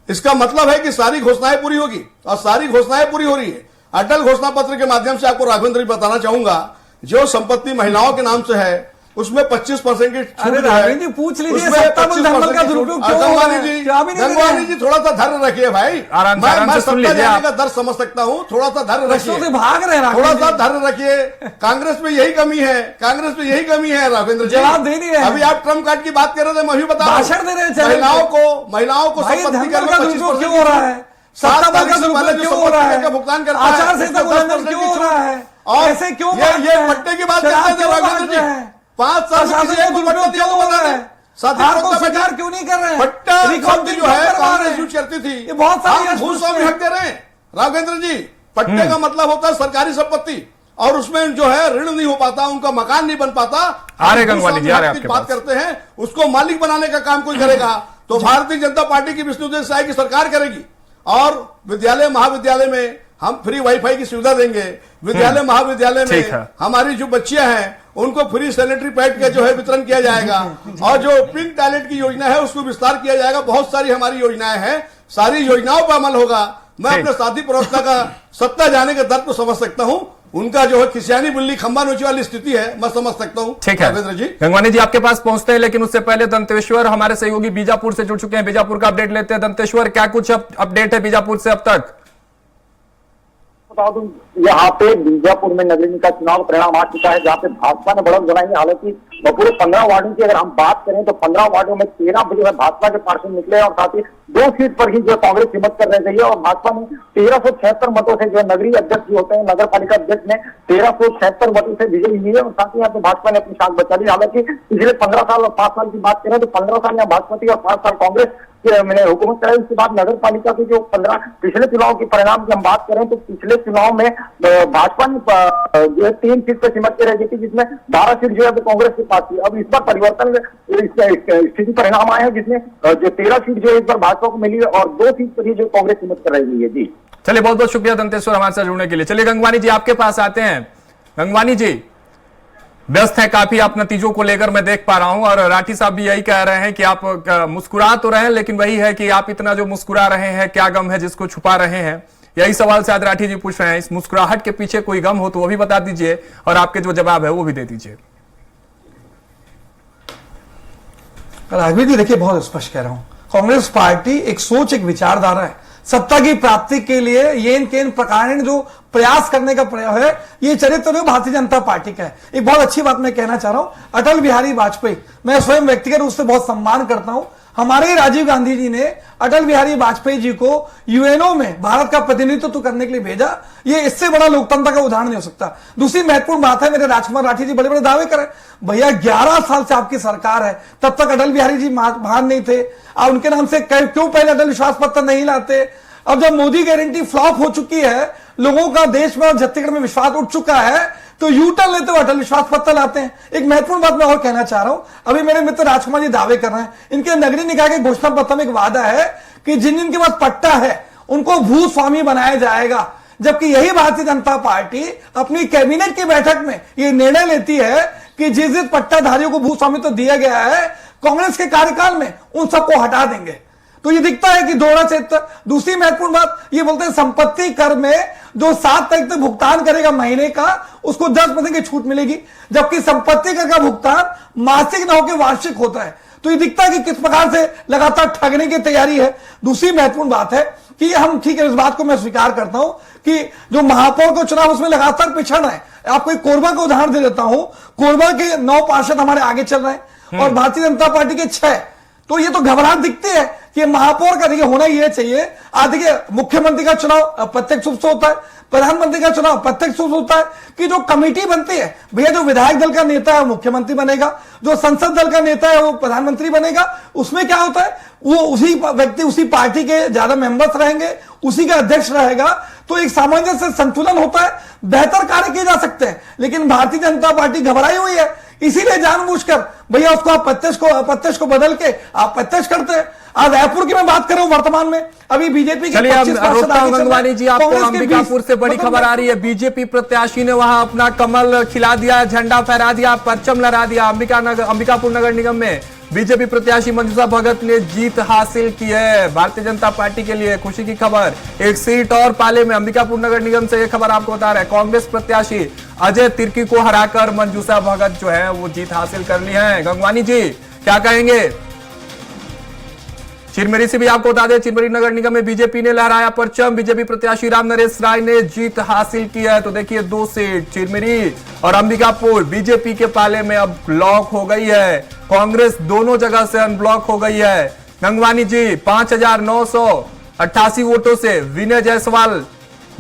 इसका मतलब है कि सारी घोषणाएं पूरी होगी और सारी घोषणाएं पूरी हो रही है। अटल घोषणा पत्र के माध्यम से आपको राघवेंद्र जी बताना चाहूंगा, जो संपत्ति महिलाओं के नाम से है उसमें 25% की छूट है। पूछ लीजिए सत्ता बल धर्म का दुरुपयोग क्यों हो रहा है? गंगवानी जी थोड़ा सा धैर्य रखिए भाई, मैं सत्ता जाने का दर्द समझ सकता हूं, थोड़ा सा धैर्य रखिए, भाग रहे हैं, थोड़ा सा धैर्य रखिए। कांग्रेस में यही कमी है, कांग्रेस में यही कमी है राघवेंद्र जी। जवाब दे नहीं रहे। अभी आप ट्रम्प कार्ड की बात कर रहे थे, मैं भी बता रहा भाषण दे रहे हैं, महिलाओं को संपत्ति कर क्यों हो रहा है? सत्ता बल का दुरुपयोग क्यों हो रहा है? भुगतान करता है, आचार संहिता उल्लंघन क्यों हो रहा है? और ऐसे क्यों ये पट्टे की बात करते थे राघवेंद्र जी, 5 साल सरकार क्यों नहीं कर रहे हैं? पट्टा जो है कांग्रेस यूज करती थी, ये बहुत सारी घूस में हक दे रहे हैं राघवेंद्र जी। पट्टे का मतलब होता है सरकारी संपत्ति, और उसमें जो है ऋण नहीं हो पाता, उनका मकान नहीं बन पाता। बात करते हैं उसको मालिक बनाने का काम कोई करेगा तो भारतीय जनता पार्टी की विष्णुदेव साय की सरकार करेगी। और विद्यालय महाविद्यालय में हम फ्री वाईफाई की सुविधा देंगे। विद्यालय महाविद्यालय में हमारी जो बच्चियां हैं उनको फ्री सैनिटरी पैड का जो है वितरण किया जाएगा, और जो पिंक टॉयलेट की योजना है उसको विस्तार किया जाएगा। बहुत सारी हमारी योजनाएं हैं, सारी योजनाओं पर अमल होगा। मैं अपने साथी प्रवक्ता का सत्ता जाने के दर्द को समझ सकता हूं, उनका जो है खिसियानी बिल्ली खंबा नोची वाली स्थिति है, मैं समझ सकता हूं। ठीक है रविंद्र जी, गंगवानी जी आपके पास पहुंचते हैं, लेकिन उससे पहले दंतेश्वर हमारे सहयोगी बीजापुर से जुड़ चुके हैं, बीजापुर का अपडेट लेते हैं। दंतेश्वर, क्या कुछ अपडेट है बीजापुर से अब तक? बता दूं, यहाँ पे बीजापुर में नगरीय निकाय चुनाव परिणाम आ चुका है, जहाँ पे भाजपा ने बढ़त बनाई है। हालांकि पूरे 15 वार्डों की अगर हम बात करें तो 15 वार्डों में 13 जो है भाजपा के पार्षद निकले, और साथ ही 2 सीट पर ही जो कांग्रेस हिम्मत कर रही है। और भाजपा ने 1376 मतों से जो नगरीय अध्यक्ष होते हैं, नगर पालिका अध्यक्ष ने 1376 मतों से विजयी हुई है। और साथ ही यहाँ पे भाजपा ने अपनी शाख बचा ली। हालांकि पिछले 15 साल और 5 साल की बात करें तो 15 साल यहाँ भाजपा थी और 5 साल कांग्रेस मैंने हुकूमत कराई। उसके बाद नगर पालिका की जो 15 पिछले चुनाव के परिणाम की हम बात करें तो पिछले चुनाव में भाजपा ने जो है 3 सीट पर सिमट के रह गई थी, जिसमें 12 सीट जो है कांग्रेस के पास थी। अब इस बार परिवर्तन स्थिति परिणाम आए हैं, जिसमें जो 13 सीट जो है इस बार भाजपा को मिली है और 2 सीट पर ही जो कांग्रेस हिम्मत कर रही है। जी चलिए, बहुत बहुत शुक्रिया दंतेश्वर हमारे साथ जुड़ने के लिए। चलिए गंगवानी जी आपके पास आते हैं। गंगवानी जी व्यस्त है काफी आप नतीजों को लेकर, मैं देख पा रहा हूं, और राठी साहब भी यही कह रहे हैं कि आप मुस्कुरा तो रहे हैं, लेकिन वही है कि आप इतना जो मुस्कुरा रहे हैं, क्या गम है जिसको छुपा रहे हैं? यही सवाल शायद राठी जी पूछ रहे हैं। इस मुस्कुराहट के पीछे कोई गम हो तो वो भी बता दीजिए, और आपके जो जवाब है वो भी दे दीजिए। राघवी जी देखिए, बहुत स्पष्ट कह रहा हूं, कांग्रेस पार्टी एक सोच, एक विचारधारा है। सत्ता की प्राप्ति के लिए येन केन प्रकार जो प्रयास करने का प्रयास है, ये चरित्र जो भारतीय जनता पार्टी का है। एक बहुत अच्छी बात मैं कहना चाह रहा हूं, अटल बिहारी वाजपेयी, मैं स्वयं व्यक्तिगत रूप से बहुत सम्मान करता हूं। हमारे राजीव गांधी जी ने अटल बिहारी वाजपेयी जी को यूएनओ में भारत का प्रतिनिधित्व करने के लिए भेजा। ये इससे बड़ा लोकतंत्र का उदाहरण नहीं हो सकता। दूसरी महत्वपूर्ण बात है, मेरे राजकुमार राठी जी बड़े बड़े दावे करें, भैया 11 साल से आपकी सरकार है, तब तक अटल बिहारी जी महान नहीं थे, आप उनके नाम से क्यों पहले अटल विश्वास पत्र नहीं लाते? अब जब मोदी गारंटी फ्लॉप हो चुकी है, लोगों का देश में और छत्तीसगढ़ में विश्वास उठ चुका है, तो यू टर्न लेते हुए अटल विश्वास पत्र लाते हैं। एक महत्वपूर्ण बात मैं और कहना चाह रहा हूं, अभी मेरे मित्र राजकुमार जी दावे कर रहे हैं, इनके नगरीय निकाय के घोषणा पत्र में एक वादा है कि जिन जिनके पास पट्टा है उनको भूस्वामी बनाया जाएगा, जबकि यही भारतीय जनता पार्टी अपनी कैबिनेट की बैठक में यह निर्णय लेती है कि जिस जिस पट्टाधारियों को भूस्वामित्व तो दिया गया है कांग्रेस के कार्यकाल में, उन सबको हटा देंगे। तो ये दिखता है कि दोहरा चरित्र। दूसरी महत्वपूर्ण बात ये बोलते हैं संपत्ति कर में जो 7 तारीख तक भुगतान करेगा महीने का, उसको 10% की छूट मिलेगी, जबकि संपत्ति कर का भुगतान मासिक न होकर वार्षिक होता है। तो ये दिखता है कि किस प्रकार से लगातार ठगने की तैयारी है। दूसरी महत्वपूर्ण बात है कि हम, ठीक है, इस बात को मैं स्वीकार करता हूं कि जो महापौर का चुनाव उसमें लगातार पिछड़ रहे हैं। आपको एक कोरबा का उदाहरण दे देता हूं, कोरबा के 9 पार्षद हमारे आगे चल रहे हैं और भारतीय जनता पार्टी के 6। तो ये तो घबराहट दिखती है कि महापौर का देखिए होना यह चाहिए। आज देखिए मुख्यमंत्री का चुनाव प्रत्यक्ष रूप से होता है, प्रधानमंत्री का चुनाव प्रत्यक्ष रूप से होता है कि जो कमेटी बनती है, भैया जो विधायक दल का नेता है वो मुख्यमंत्री बनेगा, जो संसद दल का नेता है वो प्रधानमंत्री बनेगा। उसमें क्या होता है, वो उसी व्यक्ति उसी पार्टी के ज्यादा मेंबर्स रहेंगे, उसी का अध्यक्ष रहेगा, तो एक सामंजस्य संतुलन होता है, बेहतर कार्य किए जा सकते हैं। लेकिन भारतीय जनता पार्टी घबराई हुई है, इसीलिए जानबूझकर भैया उसको आप अप्रत्यक्ष को बदल के आप प्रत्यक्ष करते हैं। आज रायपुर की मैं बात कर रहा हूं, वर्तमान में अभी बीजेपी के 25 गंगवानी जी, आपको अंबिकापुर से बड़ी खबर आ रही है। बीजेपी प्रत्याशी ने वहां अपना कमल खिला दिया, झंडा फहरा दिया, परचम लहरा दिया। अंबिकापुर नगर निगम में बीजेपी प्रत्याशी मंजूषा भगत ने जीत हासिल की है। भारतीय जनता पार्टी के लिए खुशी की खबर, एक सीट और पाले में। अंबिकापुर नगर निगम से यह खबर आपको बता रहे हैं, कांग्रेस प्रत्याशी अजय तिर्की को हराकर मंजूषा भगत जो है वो जीत हासिल कर ली है। गंगवानी जी क्या कहेंगे? चिरमिरी से भी आपको बता दें, चिरमिरी नगर निगम में बीजेपी ने लहराया परचम, बीजेपी प्रत्याशी राम नरेश राय ने जीत हासिल की है। तो देखिए 2 सीट चिरमिरी और अंबिकापुर बीजेपी के पाले में अब लॉक हो गई है। कांग्रेस दोनों जगह से अनब्लॉक हो गई है। गंगवानी जी 5,988 वोटों से विनय जायसवाल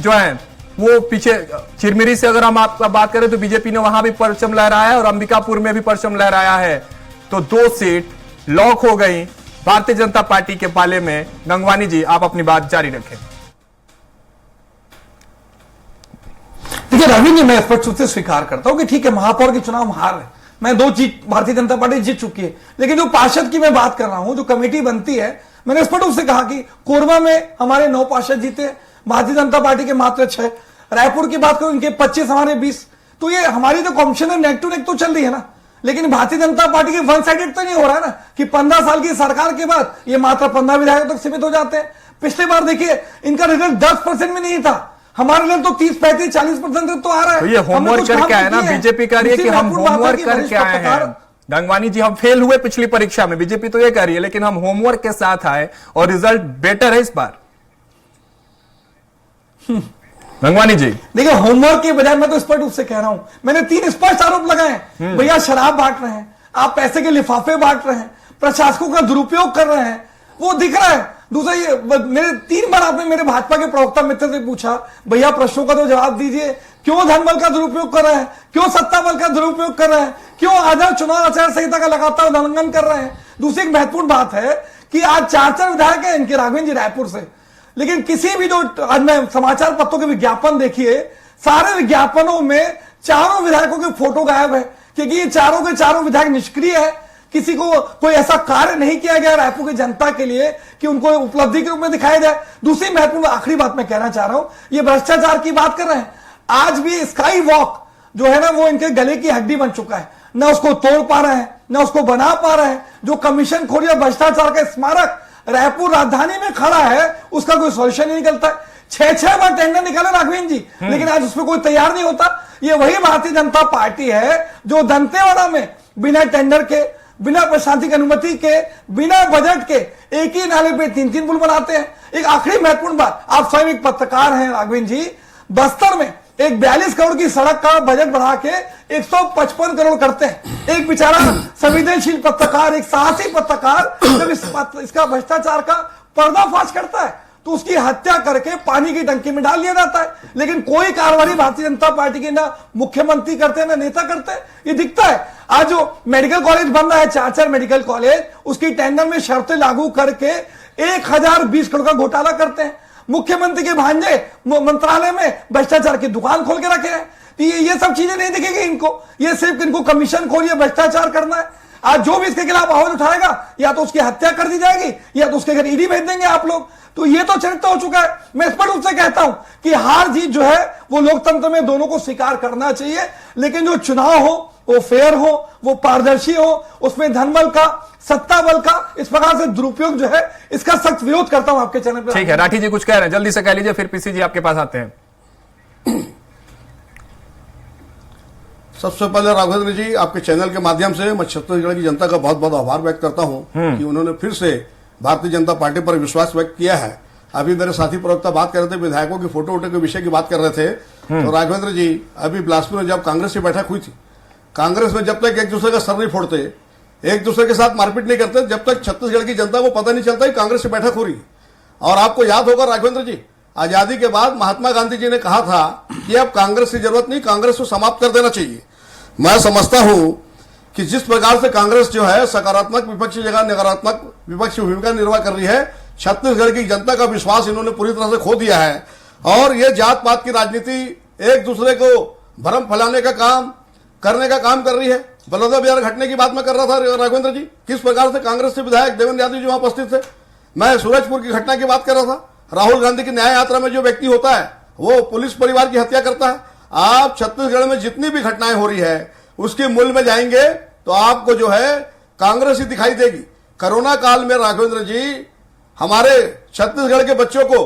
जो है वो पीछे। चिरमिरी से अगर हम आपका बात करें तो बीजेपी ने वहां भी परचम लहराया है और अंबिकापुर में भी परचम लहराया है। तो 2 सीट लॉक हो गई भारतीय जनता पार्टी के पाले में। गंगवानी जी आप अपनी बात जारी रखें। देखिए रवि जी, मैं स्पष्ट रूप से स्वीकार करता हूं कि ठीक है महापौर के चुनाव हार है, मैं 2 जीत भारतीय जनता पार्टी जीत चुकी है, लेकिन जो पार्षद की मैं बात कर रहा हूं, जो कमेटी बनती है, मैंने स्पष्ट रूप से कहा कि कोरबा में हमारे 9 पार्षद जीते, भारतीय जनता पार्टी के मात्र 6। रायपुर की बात करूं, इनके 25 हमारे 20। तो ये हमारी जो कॉम्पिटिशन है नेक टू नेक तो चल रही है ना। लेकिन भारतीय जनता पार्टी के वन साइडेड तो नहीं हो रहा है ना कि 15 साल की सरकार के बाद ये मात्र 15 विधायकों तक सीमित हो जाते हैं। पिछली बार देखिए इनका रिजल्ट 10% में नहीं था, हमारे लिए तो 30, 35, 40% तो आ रहा है। तो ये होमवर्क करके आए ना बीजेपी कह रही है कि हम होमवर्क करके आए हैं। गंगवानी जी हम फेल हुए पिछली परीक्षा में, बीजेपी तो ये कह रही है, लेकिन हम होमवर्क के साथ आए और रिजल्ट बेटर है इस बार। गंगवानी जी देखिए होमवर्क के बजाय मैं तो स्पष्ट रूप से कह रहा हूं, मैंने 3 स्पष्ट आरोप लगाए। भैया शराब बांट रहे हैं, आप पैसे के लिफाफे बांट रहे हैं, प्रशासकों का दुरुपयोग कर रहे हैं, वो दिख रहा है। दूसरा ये मेरे 3 बार आपने मेरे भाजपा के प्रवक्ता मित्र से पूछा, भैया प्रश्नों का तो जवाब दीजिए, क्यों धन बल का दुरुपयोग कर रहे हैं, क्यों सत्ता बल का दुरुपयोग कर रहे हैं, क्यों आदर्श चुनाव आचार संहिता का लगातार उल्लंघन कर रहे हैं। दूसरी एक महत्वपूर्ण बात है कि आज 4 विधायक हैं इनके, राघवेंद्र जी रायपुर से, लेकिन किसी भी जो आज मैं समाचार पत्रों के विज्ञापन देखिए, सारे विज्ञापनों में 4 विधायकों के फोटो गायब है, क्योंकि ये 4 के 4 विधायक निष्क्रिय है। किसी को कोई ऐसा कार्य नहीं किया गया रायपुर की जनता के लिए कि उनको उपलब्धि के रूप में दिखाया जाए। दूसरी महत्वपूर्ण आखिरी बात मैं कहना चाह रहा हूं, ये भ्रष्टाचार की बात कर रहे हैं, आज भी स्काई वॉक जो है ना वो इनके गले की हड्डी बन चुका है, न उसको तोड़ पा रहे हैं, न उसको बना पा रहे हैं। जो कमीशन खोरी और भ्रष्टाचार का स्मारक रायपुर राजधानी में खड़ा है, उसका कोई सॉल्यूशन नहीं निकलता है। 6 बार टेंडर निकाले राघवेंद्र जी, लेकिन आज उसमें कोई तैयार नहीं होता। ये वही भारतीय जनता पार्टी है जो दंतेवाड़ा में बिना टेंडर के बिना प्रशासनिक अनुमति के, बिना बजट के एक ही नाले पे 3-3 पुल बनाते हैं। एक आखिरी महत्वपूर्ण बात, आप स्वयं एक पत्रकार हैं राघवेंद्र जी, बस्तर में एक 42 करोड़ की सड़क का बजट बढ़ा के 155 करोड़ करते हैं। एक बेचारा संवेदनशील पत्रकार, एक साहसी पत्रकार जब इसका भ्रष्टाचार का पर्दाफाश करता है तो उसकी हत्या करके पानी की टंकी में डाल दिया जाता है। लेकिन कोई कार्रवाई भारतीय जनता पार्टी के ना मुख्यमंत्री करते हैं ना नेता करते हैं, ये दिखता है। आज जो मेडिकल कॉलेज बन रहा है, 4 मेडिकल कॉलेज, उसकी टेंडर में शर्तें लागू करके 1020 करोड़ का घोटाला करते हैं। मुख्यमंत्री के भांजे मंत्रालय में भ्रष्टाचार की दुकान खोल के रखे हैं। ये सब चीजें नहीं दिखेगी इनको, ये सिर्फ इनको कमीशन खोलिए भ्रष्टाचार करना है। आज जो भी इसके खिलाफ आवाज उठाएगा या तो उसकी हत्या कर दी जाएगी या तो उसके घर ईडी भेज देंगे आप लोग। तो ये तो चरित्र हो चुका है। मैं स्पष्ट रूप से कहता हूं कि हार जीत जो है वो लोकतंत्र में दोनों को स्वीकार करना चाहिए, लेकिन जो चुनाव हो वो फेयर हो, वो पारदर्शी हो, उसमें धनबल का, सत्ता बल का इस प्रकार से दुरुपयोग जो है, इसका सख्त विरोध करता हूं आपके चैनल पर। ठीक है, राठी जी कुछ कह रहे हैं, जल्दी से कह लीजिए, फिर पीसी जी आपके पास आते हैं। सबसे पहले राघवेंद्र जी, आपके चैनल के माध्यम से मैं छत्तीसगढ़ की जनता का बहुत बहुत आभार व्यक्त करता हूं कि उन्होंने फिर से भारतीय जनता पार्टी पर विश्वास व्यक्त किया है। अभी मेरे साथी प्रवक्ता बात कर रहे थे, विधायकों की फोटो वोटो के विषय की बात कर रहे थे, तो राघवेंद्र जी अभी बिलासपुर में जब कांग्रेस की बैठक हुई थी, कांग्रेस में जब तक एक दूसरे का सर नहीं फोड़ते, एक दूसरे के साथ मारपीट नहीं करते, जब तक छत्तीसगढ़ की जनता को पता नहीं चलता कि कांग्रेस की बैठक हो रही है। और आपको याद होगा राघवेंद्र जी, आजादी के बाद महात्मा गांधी जी ने कहा था कि अब कांग्रेस की जरूरत नहीं, कांग्रेस को समाप्त कर देना चाहिए। मैं समझता हूं कि जिस प्रकार से कांग्रेस जो है सकारात्मक विपक्ष की जगह नकारात्मक विपक्ष की भूमिका निर्वाह कर रही है, छत्तीसगढ़ की जनता का विश्वास इन्होंने पूरी तरह से खो दिया है। और ये जात पात की राजनीति, एक दूसरे को भ्रम फैलाने का काम करने का काम कर रही है। बलौदा बाजार घटने की बात मैं कर रहा था राघवेंद्र जी, किस प्रकार से कांग्रेस के विधायक देवेंद्र यादव जी वहां उपस्थित थे। मैं सूरजपुर की घटना की बात कर रहा था, राहुल गांधी की न्याय यात्रा में जो व्यक्ति होता है वो पुलिस परिवार की हत्या करता है। आप छत्तीसगढ़ में जितनी भी घटनाएं हो रही है उसके मूल में जाएंगे तो आपको जो है कांग्रेस ही दिखाई देगी। कोरोना काल में राघवेंद्र जी, हमारे छत्तीसगढ़ के बच्चों को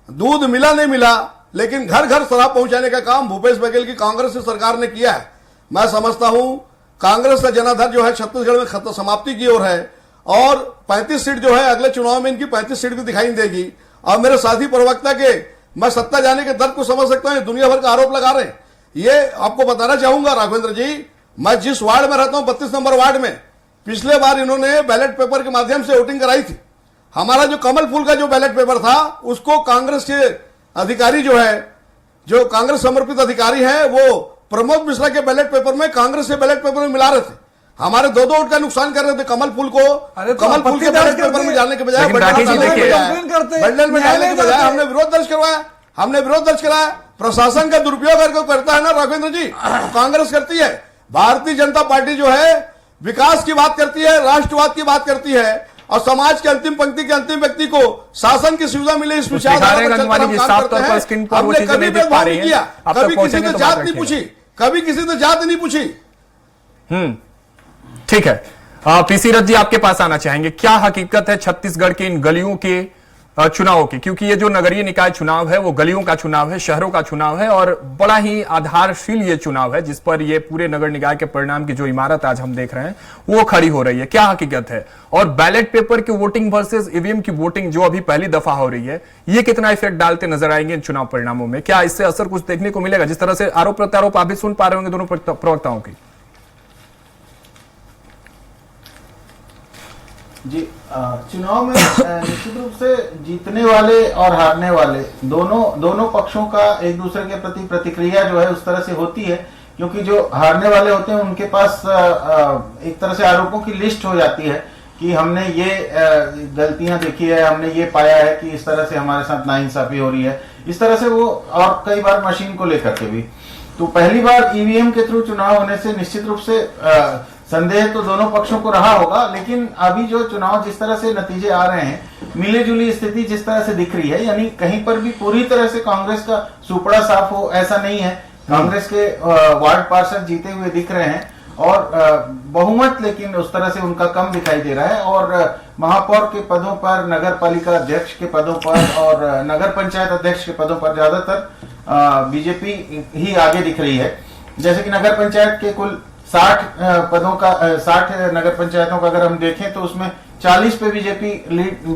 दूध मिला नहीं मिला, लेकिन घर घर शराब पहुंचाने का काम भूपेश बघेल की कांग्रेस की सरकार ने किया है। मैं समझता हूं कांग्रेस का जनाधार जो है छत्तीसगढ़ में खत्म समाप्ति की ओर है और 35 सीट जो है अगले चुनाव में इनकी 35 सीट भी दिखाई देगी। और मेरे साथी प्रवक्ता के, मैं सत्ता जाने के दर्द को समझ सकता हूं, दुनिया भर का आरोप लगा रहे हैं। ये आपको बताना चाहूंगा राघवेंद्र जी, मैं जिस वार्ड में रहता हूं 32 नंबर वार्ड में, पिछले बार इन्होंने बैलेट पेपर के माध्यम से वोटिंग कराई थी। हमारा जो कमल फूल का जो बैलेट पेपर था उसको कांग्रेस के अधिकारी जो है, जो कांग्रेस समर्पित अधिकारी हैं, वो प्रमोद मिश्रा के बैलेट पेपर में कांग्रेस के बैलेट पेपर में मिला रहे थे। हमारे 2-2 वोट का नुकसान कर रहे थे कमल फूल को। कमल फूल के बैलेट पेपर में डालने के बजाय बंडल में डालने के बजाय हमने विरोध दर्ज करवाया, हमने विरोध दर्ज कराया। प्रशासन का दुरुपयोग करके करता है ना राघवेंद्र जी, कांग्रेस करती है। भारतीय जनता पार्टी जो है विकास की बात करती है, राष्ट्रवाद की बात करती है और समाज के अंतिम पंक्ति के अंतिम व्यक्ति को शासन की सुविधा मिले इस विचारधारा पर चलकर हम काम करते हैं। हमने कभी भेदभाव नहीं किया, कभी किसी ने जात नहीं पूछी, कभी किसी ने जात नहीं पूछी। ठीक है, पीसी रथ जी आपके पास आना चाहेंगे, क्या हकीकत है छत्तीसगढ़ के इन गलियों के चुनाव की? क्योंकि ये जो नगरीय निकाय चुनाव है वो गलियों का चुनाव है, शहरों का चुनाव है और बड़ा ही आधारशील ये चुनाव है जिस पर ये पूरे नगर निकाय के परिणाम की जो इमारत आज हम देख रहे हैं वो खड़ी हो रही है। क्या हकीकत है? और बैलेट पेपर की वोटिंग वर्सेस ईवीएम की वोटिंग जो अभी पहली दफा हो रही है, ये कितना इफेक्ट डालते नजर आएंगे इन चुनाव परिणामों में? क्या इससे असर कुछ देखने को मिलेगा? जिस तरह से आरोप प्रत्यारोप आप भी सुन पा रहे होंगे दोनों प्रवक्ताओं की। जी, चुनाव में निश्चित रूप से जीतने वाले और हारने वाले दोनों पक्षों का एक दूसरे के प्रति प्रतिक्रिया जो है उस तरह से होती है, क्योंकि जो हारने वाले होते हैं उनके पास एक तरह से आरोपों की लिस्ट हो जाती है कि हमने ये गलतियां देखी है, हमने ये पाया है कि इस तरह से हमारे साथ नाइंसाफी हो रही है, इस तरह से वो, और कई बार मशीन को लेकर के भी। तो पहली बार ईवीएम के थ्रू चुनाव होने से निश्चित रूप से संदेह तो दोनों पक्षों को रहा होगा, लेकिन अभी जो चुनाव जिस तरह से नतीजे आ रहे हैं, मिली जुली स्थिति जिस तरह से दिख रही है, यानी कहीं पर भी पूरी तरह से कांग्रेस का सुपड़ा साफ हो ऐसा नहीं है। कांग्रेस के वार्ड पार्षद जीते हुए दिख रहे हैं और बहुमत लेकिन उस तरह से उनका कम दिखाई दे रहा है। और महापौर के पदों पर, नगर पालिका अध्यक्ष के पदों पर और नगर पंचायत अध्यक्ष के पदों पर ज्यादातर बीजेपी ही आगे दिख रही है। जैसे कि नगर पंचायत के कुल 60 पदों का 60 नगर पंचायतों का अगर हम देखें तो उसमें 40 पे बीजेपी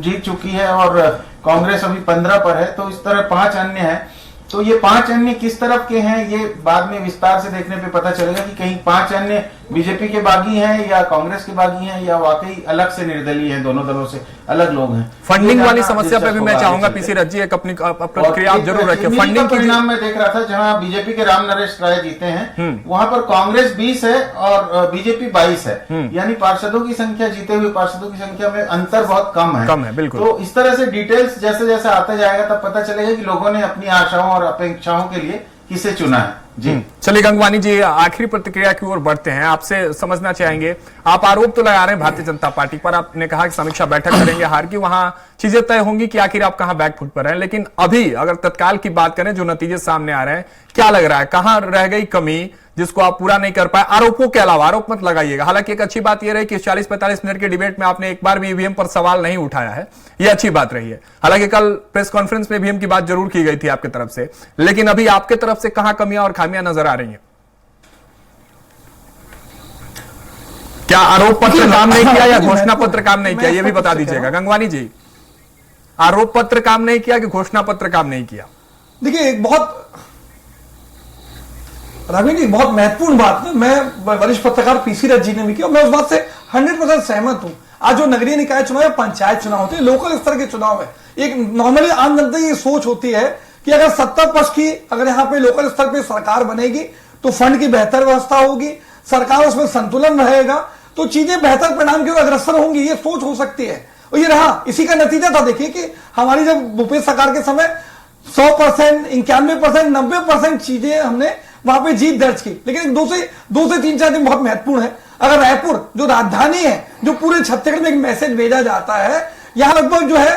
जीत चुकी है और कांग्रेस अभी 15 पर है। तो इस तरह 5 अन्य है। तो ये 5 अन्य किस तरफ के हैं ये बाद में विस्तार से देखने पे पता चलेगा कि कहीं 5 अन्य बीजेपी के बागी हैं या कांग्रेस के बागी हैं या वाकई अलग से निर्दलीय हैं, दोनों दलों से अलग लोग हैं। फंडिंग वाली समस्या पे भी मैं चाहूंगा पीसी रथ जी एक अपनी प्रतिक्रिया आप जरूर रखिए। फंडिंग का नाम मैं देख रहा था जहां बीजेपी के राम नरेश राय जीते हैं वहां पर कांग्रेस 20 है और बीजेपी 22 है, यानी पार्षदों की संख्या, जीते हुए पार्षदों की संख्या में अंतर बहुत कम है बिल्कुल। तो इस तरह से डिटेल्स जैसे जैसे आता जाएगा तब पता चलेगा कि लोगों ने अपनी आशाओं और अपेक्षाओं के लिए किसे चुना है। जी चलिए गंगवानी जी, आखिरी प्रतिक्रिया की ओर बढ़ते हैं। आपसे समझना चाहेंगे, आप आरोप तो लगा रहे हैं भारतीय जनता पार्टी पर, आपने कहा कि समीक्षा बैठक करेंगे, हार की वहां चीजें तय होंगी कि आखिर आप कहां बैकफुट पर हैं, लेकिन अभी अगर तत्काल की बात करें जो नतीजे सामने आ रहे हैं, क्या लग रहा है कहां रह गई कमी जिसको आप पूरा नहीं कर पाए? आरोपों के अलावा आरोप मत लगाइएगा। हालांकि एक अच्छी बात यह रही कि 40-45 मिनट के डिबेट में आपने एक बार भी ईवीएम पर सवाल नहीं उठाया है, यह अच्छी बात रही है। हालांकि कल प्रेस कॉन्फ्रेंस में ईवीएम की बात जरूर की गई थी आपकी तरफ से, लेकिन अभी आपके तरफ से कहां कमियां और खामियां नजर आ रही हैं? क्या आरोप पत्र काम नहीं किया या घोषणा पत्र काम नहीं किया, यह भी बता दीजिएगा गंगवानी जी। आरोप पत्र काम नहीं किया कि घोषणा पत्र काम नहीं किया? देखिए, एक बहुत राघवेंद्र जी बहुत महत्वपूर्ण बात है, मैं वरिष्ठ पत्रकार पीसी रथ जी ने भी किया, मैं उस बात से 100% सहमत हूं। आज जो नगरीय निकाय चुनाव है, पंचायत चुनाव होते हैं, लोकल स्तर के चुनाव है। एक नॉर्मली आम जनता की सोच होती है कि अगर सत्ता पक्ष की अगर यहाँ पे लोकल स्तर पे सरकार बनेगी तो फंड की बेहतर व्यवस्था होगी, सरकार उसमें संतुलन रहेगा, तो चीजें बेहतर परिणाम की ओर अग्रसर होंगी, ये सोच हो सकती है। और ये रहा, इसी का नतीजा था। देखिए कि हमारी जब भूपेश सरकार के समय 100%, 91%, 90% चीजें हमने वहां पे जीत दर्ज की। लेकिन 2 से 3-4 दिन बहुत महत्वपूर्ण है। अगर रायपुर जो राजधानी है, जो पूरे छत्तीसगढ़ में एक मैसेज भेजा जाता है, यहां लगभग जो है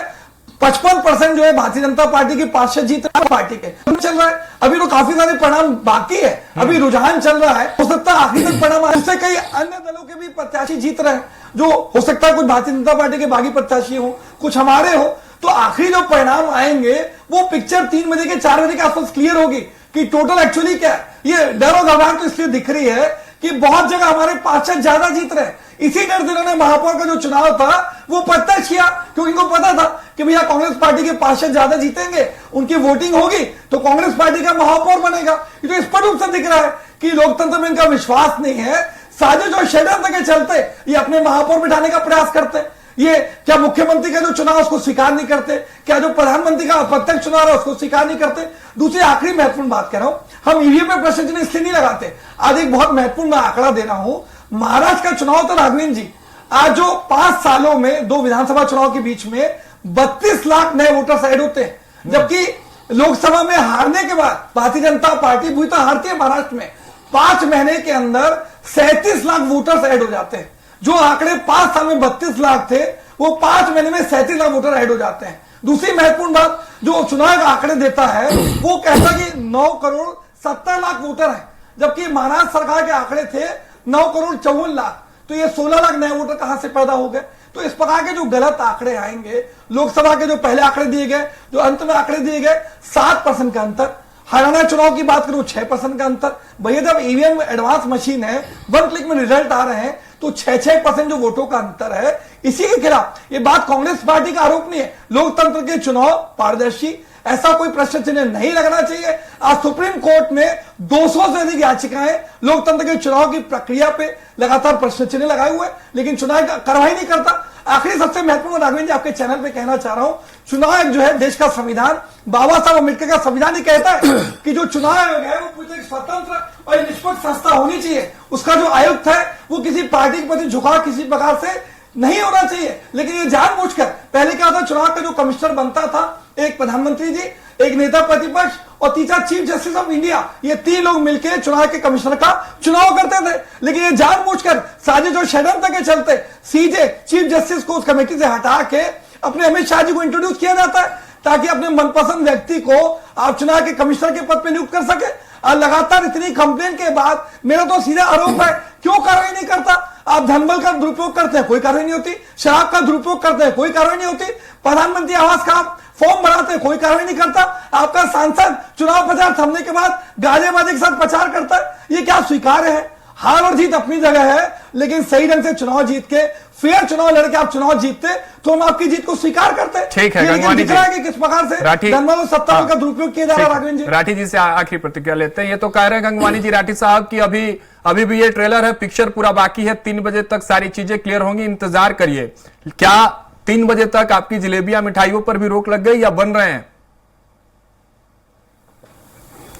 55% जो है भारतीय जनता पार्टी की पार्षद जीत पार्टी के चल रहा है। अभी तो काफी सारे परिणाम बाकी है, अभी रुझान चल रहा है, हो सकता है आखिरी तक परिणाम आए। उससे कई अन्य दलों के भी प्रत्याशी जीत रहे हैं, जो हो सकता है कुछ भारतीय जनता पार्टी के बागी प्रत्याशी हो, कुछ हमारे हो। तो आखिरी जो परिणाम आएंगे वो पिक्चर 3 बजे के 4 बजे के आसपास क्लियर होगी कि टोटल एक्चुअली क्या है। ये डर और घबराहट तो इसलिए दिख रही है कि बहुत जगह हमारे पार्षद ज्यादा जीत रहे हैं। इसी डर से उन्होंने महापौर का जो चुनाव था वो प्रत्यक्ष किया, क्योंकि इनको पता था कि भैया कांग्रेस पार्टी के पार्षद ज्यादा जीतेंगे, उनकी वोटिंग होगी तो कांग्रेस पार्टी का महापौर बनेगा। ये तो स्पष्ट रूप से दिख रहा है कि लोकतंत्र में इनका विश्वास नहीं है। साजिश और षड्यंत्र के चलते ये अपने महापौर बिठाने का प्रयास करते हैं। ये क्या मुख्यमंत्री का जो चुनाव उसको स्वीकार नहीं करते, क्या जो प्रधानमंत्री का अप्रत्यक्ष चुनाव है उसको स्वीकार नहीं करते। दूसरी आखिरी महत्वपूर्ण बात कह रहा हूं, हम ईवीएम पे प्रश्न चिन्ह इसलिए नहीं लगाते। आज एक बहुत महत्वपूर्ण आंकड़ा दे रहा हूं, महाराष्ट्र का चुनाव था राघवेंद्र जी, आज जो 5 सालों में 2 विधानसभा चुनाव के बीच में 32 लाख नए वोटर्स ऐड होते हैं, जबकि लोकसभा में हारने के बाद भारतीय जनता पार्टी बुरी तरह हारती है महाराष्ट्र में, 5 महीने के अंदर 37 लाख वोटर्स ऐड हो जाते हैं। जो आंकड़े 5 साल में 32 लाख थे वो 5 महीने में 37 लाख वोटर ऐड हो जाते हैं। दूसरी महत्वपूर्ण बात जो चुनाव का आंकड़े देता है वो कहता कि 9 करोड़ 70 लाख वोटर हैं, जबकि महाराष्ट्र सरकार के आंकड़े थे 9 करोड़ 54 लाख। तो ये 16 लाख नए वोटर कहां से पैदा हो गए? तो इस प्रकार के जो गलत आंकड़े आएंगे, लोकसभा के जो पहले आंकड़े दिए गए, जो अंत में आंकड़े दिए गए, 7% का अंतर। हरियाणा चुनाव की बात करूं 6% का अंतर। भैया जब ईवीएम एडवांस मशीन है, 1 क्लिक में रिजल्ट आ रहे हैं, तो 6% जो वोटों का अंतर है, इसी के खिलाफ ये बात कांग्रेस पार्टी का आरोप नहीं है। लोकतंत्र के चुनाव पारदर्शी, ऐसा कोई प्रश्न चिन्ह नहीं लगना चाहिए। आज सुप्रीम कोर्ट में 200 से अधिक याचिकाएं लोकतंत्र के चुनाव की प्रक्रिया पे लगातार प्रश्न चिन्ह लगाए हुए, लेकिन चुनाव कार्रवाई नहीं करता। आखिरी सबसे महत्वपूर्ण राघवेंद्र जी आपके चैनल पे कहना चाह रहा हूं, चुनाव एक जो है देश का संविधान, बाबा साहब अम्बेडकर का संविधान ही कहता है कि जो चुनाव आयोग है वो पूरी एक स्वतंत्र और निष्पक्ष संस्था होनी चाहिए। उसका जो आयुक्त है वो किसी पार्टी के प्रति झुकाव किसी प्रकार से नहीं होना चाहिए। लेकिन ये जानबूझकर, पहले क्या था, चुनाव का जो कमिश्नर बनता था एक प्रधानमंत्री जी, एक नेता प्रतिपक्ष और तीसरा चीफ जस्टिस ऑफ इंडिया, ये 3 लोग मिलकर चुनाव के कमिश्नर का चुनाव करते थे। लेकिन ये जानबूझकर साजिश और षड्यंत्र के चलते सीधे चीफ जस्टिस को उस कमेटी से हटा के अपने अमित शाह जी को इंट्रोड्यूस किया जाता है, ताकि अपने मनपसंद व्यक्ति को आप चुनाव के कमिश्नर के पद पर नियुक्त कर सके। और लगातार इतनी कंप्लेन के बाद मेरा तो सीधा आरोप है, क्यों कार्रवाई नहीं करता? आप धनबल का दुरुपयोग करते हैं, कोई कार्रवाई नहीं होती। शराब का दुरुपयोग करते हैं, कोई कार्रवाई नहीं होती। प्रधानमंत्री आवास का फॉर्म भराते हैं, कोई कार्रवाई नहीं करता। आपका सांसद चुनाव प्रचार थमने के बाद गाजेबाजी के साथ प्रचार करता है, ये क्या स्वीकार्य है? हार और जीत अपनी जगह है, लेकिन सही ढंग से चुनाव जीत के, फेयर चुनाव लड़के आप चुनाव जीतते तो हम आपकी जीत को स्वीकार करते। ठीक है, लेकिन दिख रहा है कि किस प्रकार से धनवालों सत्ता का दुरुपयोग किया जा रहा है। राघवेंद्र जी, राठी जी से आखिरी प्रतिक्रिया लेते हैं। ये तो कह रहे हैं गंगवानी जी राठी साहब की अभी भी ये ट्रेलर है, पिक्चर पूरा बाकी है, 3 बजे तक सारी चीजें क्लियर होंगी, इंतजार करिए। क्या 3 बजे तक आपकी जलेबियां मिठाइयों पर भी रोक लग गई या बन रहे हैं?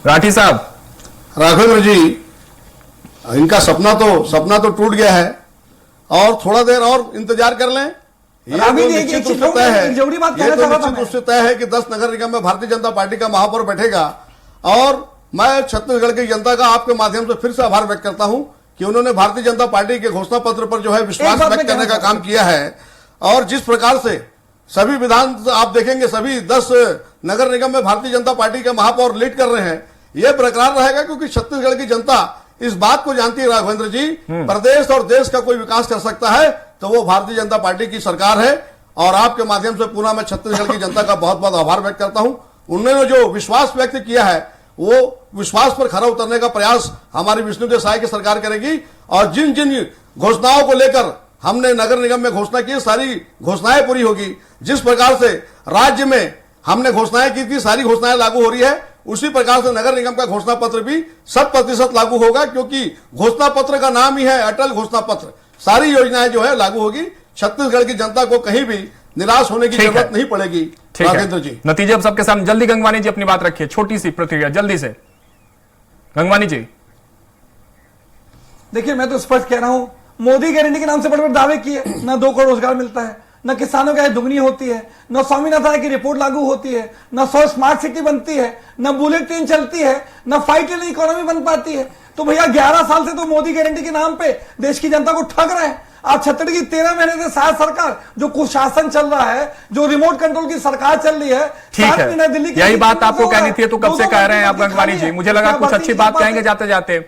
राठी साहब। राघवेंद्र जी, इनका सपना तो टूट गया है और थोड़ा देर और इंतजार कर लें। ये तो निश्चित रूप से तय है कि 10 नगर निगम में भारतीय जनता पार्टी का महापौर बैठेगा। और मैं छत्तीसगढ़ की जनता का आपके माध्यम से फिर से आभार व्यक्त करता हूं कि उन्होंने भारतीय जनता पार्टी के घोषणा पत्र पर जो है विश्वास व्यक्त करने का काम किया है। और जिस प्रकार से सभी विधान आप देखेंगे, सभी 10 नगर निगम में भारतीय जनता पार्टी के महापौर लीड कर रहे हैं, यह बरकरार रहेगा क्योंकि छत्तीसगढ़ की जनता इस बात को जानती है राघवेंद्र जी, प्रदेश और देश का कोई विकास कर सकता है तो वो भारतीय जनता पार्टी की सरकार है। और आपके माध्यम से पुनः मैं छत्तीसगढ़ की जनता का बहुत बहुत आभार व्यक्त करता हूं। उन्होंने जो विश्वास व्यक्त किया है वो विश्वास पर खरा उतरने का प्रयास हमारी विष्णुदेव साय की सरकार करेगी। और जिन जिन घोषणाओं को लेकर हमने नगर निगम में घोषणा की, सारी घोषणाएं पूरी होगी। जिस प्रकार से राज्य में हमने घोषणाएं की थी, सारी घोषणाएं लागू हो रही है, उसी प्रकार से नगर निगम का घोषणा पत्र भी 100% लागू होगा, क्योंकि घोषणा पत्र का नाम ही है अटल घोषणा पत्र। सारी योजनाएं जो है लागू होगी। छत्तीसगढ़ की जनता को कहीं भी निराश होने की जरूरत नहीं पड़ेगी। राजेंद्र जी, नतीजे अब सबके सामने। जल्दी गंगवानी जी अपनी बात रखिए, छोटी सी प्रतिक्रिया जल्दी से। गंगवानी जी, देखिए मैं तो स्पष्ट कह रहा हूं, मोदी गारंटी के नाम से बड़े बड़े दावे किए, न 2 करोड़ रोजगार मिलता है, न किसानों की आय दुगनी होती है, न स्वामीनाथन आयोग की रिपोर्ट लागू होती है, न 100 स्मार्ट सिटी बनती है, न बुलेट ट्रेन चलती है, न 5 ट्रिलियन इकोनॉमी बन पाती है। तो भैया 11 साल से तो मोदी गारंटी के नाम पे देश की जनता को ठग रहे हैं। आप छत्तीसगढ़ की 13 महीने से शायद सरकार जो कुशासन चल रहा है, जो रिमोट कंट्रोल की सरकार चल रही है, ठीक है, दिल्ली यही बात आपको कहनी थी तो कब से कह रहे हैं आप गंगवानी जी। मुझे लगा कुछ अच्छी बात कहेंगे जाते जाते।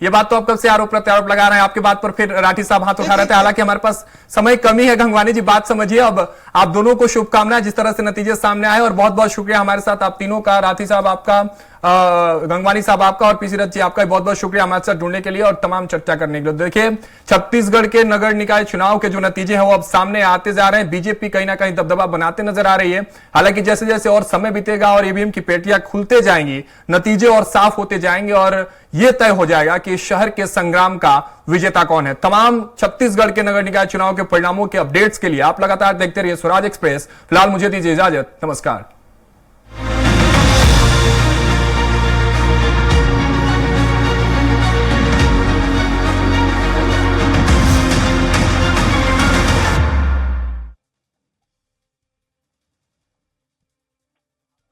ये बात तो आप कब से आरोप प्रत्यारोप लगा रहे हैं, आपकी बात पर फिर राठी साहब हाथ उठा रहे थे। हालांकि हमारे पास समय कमी है। गंगवानी जी बात समझिए। अब आप दोनों को शुभकामनाएं जिस तरह से नतीजे सामने आए, और बहुत बहुत शुक्रिया हमारे साथ आप तीनों का, राठी साहब आपका, गंगवानी साहब आपका और पीसी रथ जी आपका बहुत बहुत शुक्रिया हमारे साथ जुड़ने के लिए और तमाम चर्चा करने के लिए। देखिए छत्तीसगढ़ के नगर निकाय चुनाव के जो नतीजे हैं वो अब सामने आते जा रहे हैं। बीजेपी कहीं ना कहीं दबदबा बनाते नजर आ रही है। हालांकि जैसे जैसे और समय बीतेगा और ईवीएम की पेटियां खुलते जाएंगी, नतीजे और साफ होते जाएंगे और यह तय हो जाएगा कि इस शहर के संग्राम का विजेता कौन है। तमाम छत्तीसगढ़ के नगर निकाय चुनाव के परिणामों के अपडेट्स के लिए आप लगातार देखते रहिए स्वराज एक्सप्रेस। फिलहाल मुझे दीजिए इजाजत, नमस्कार।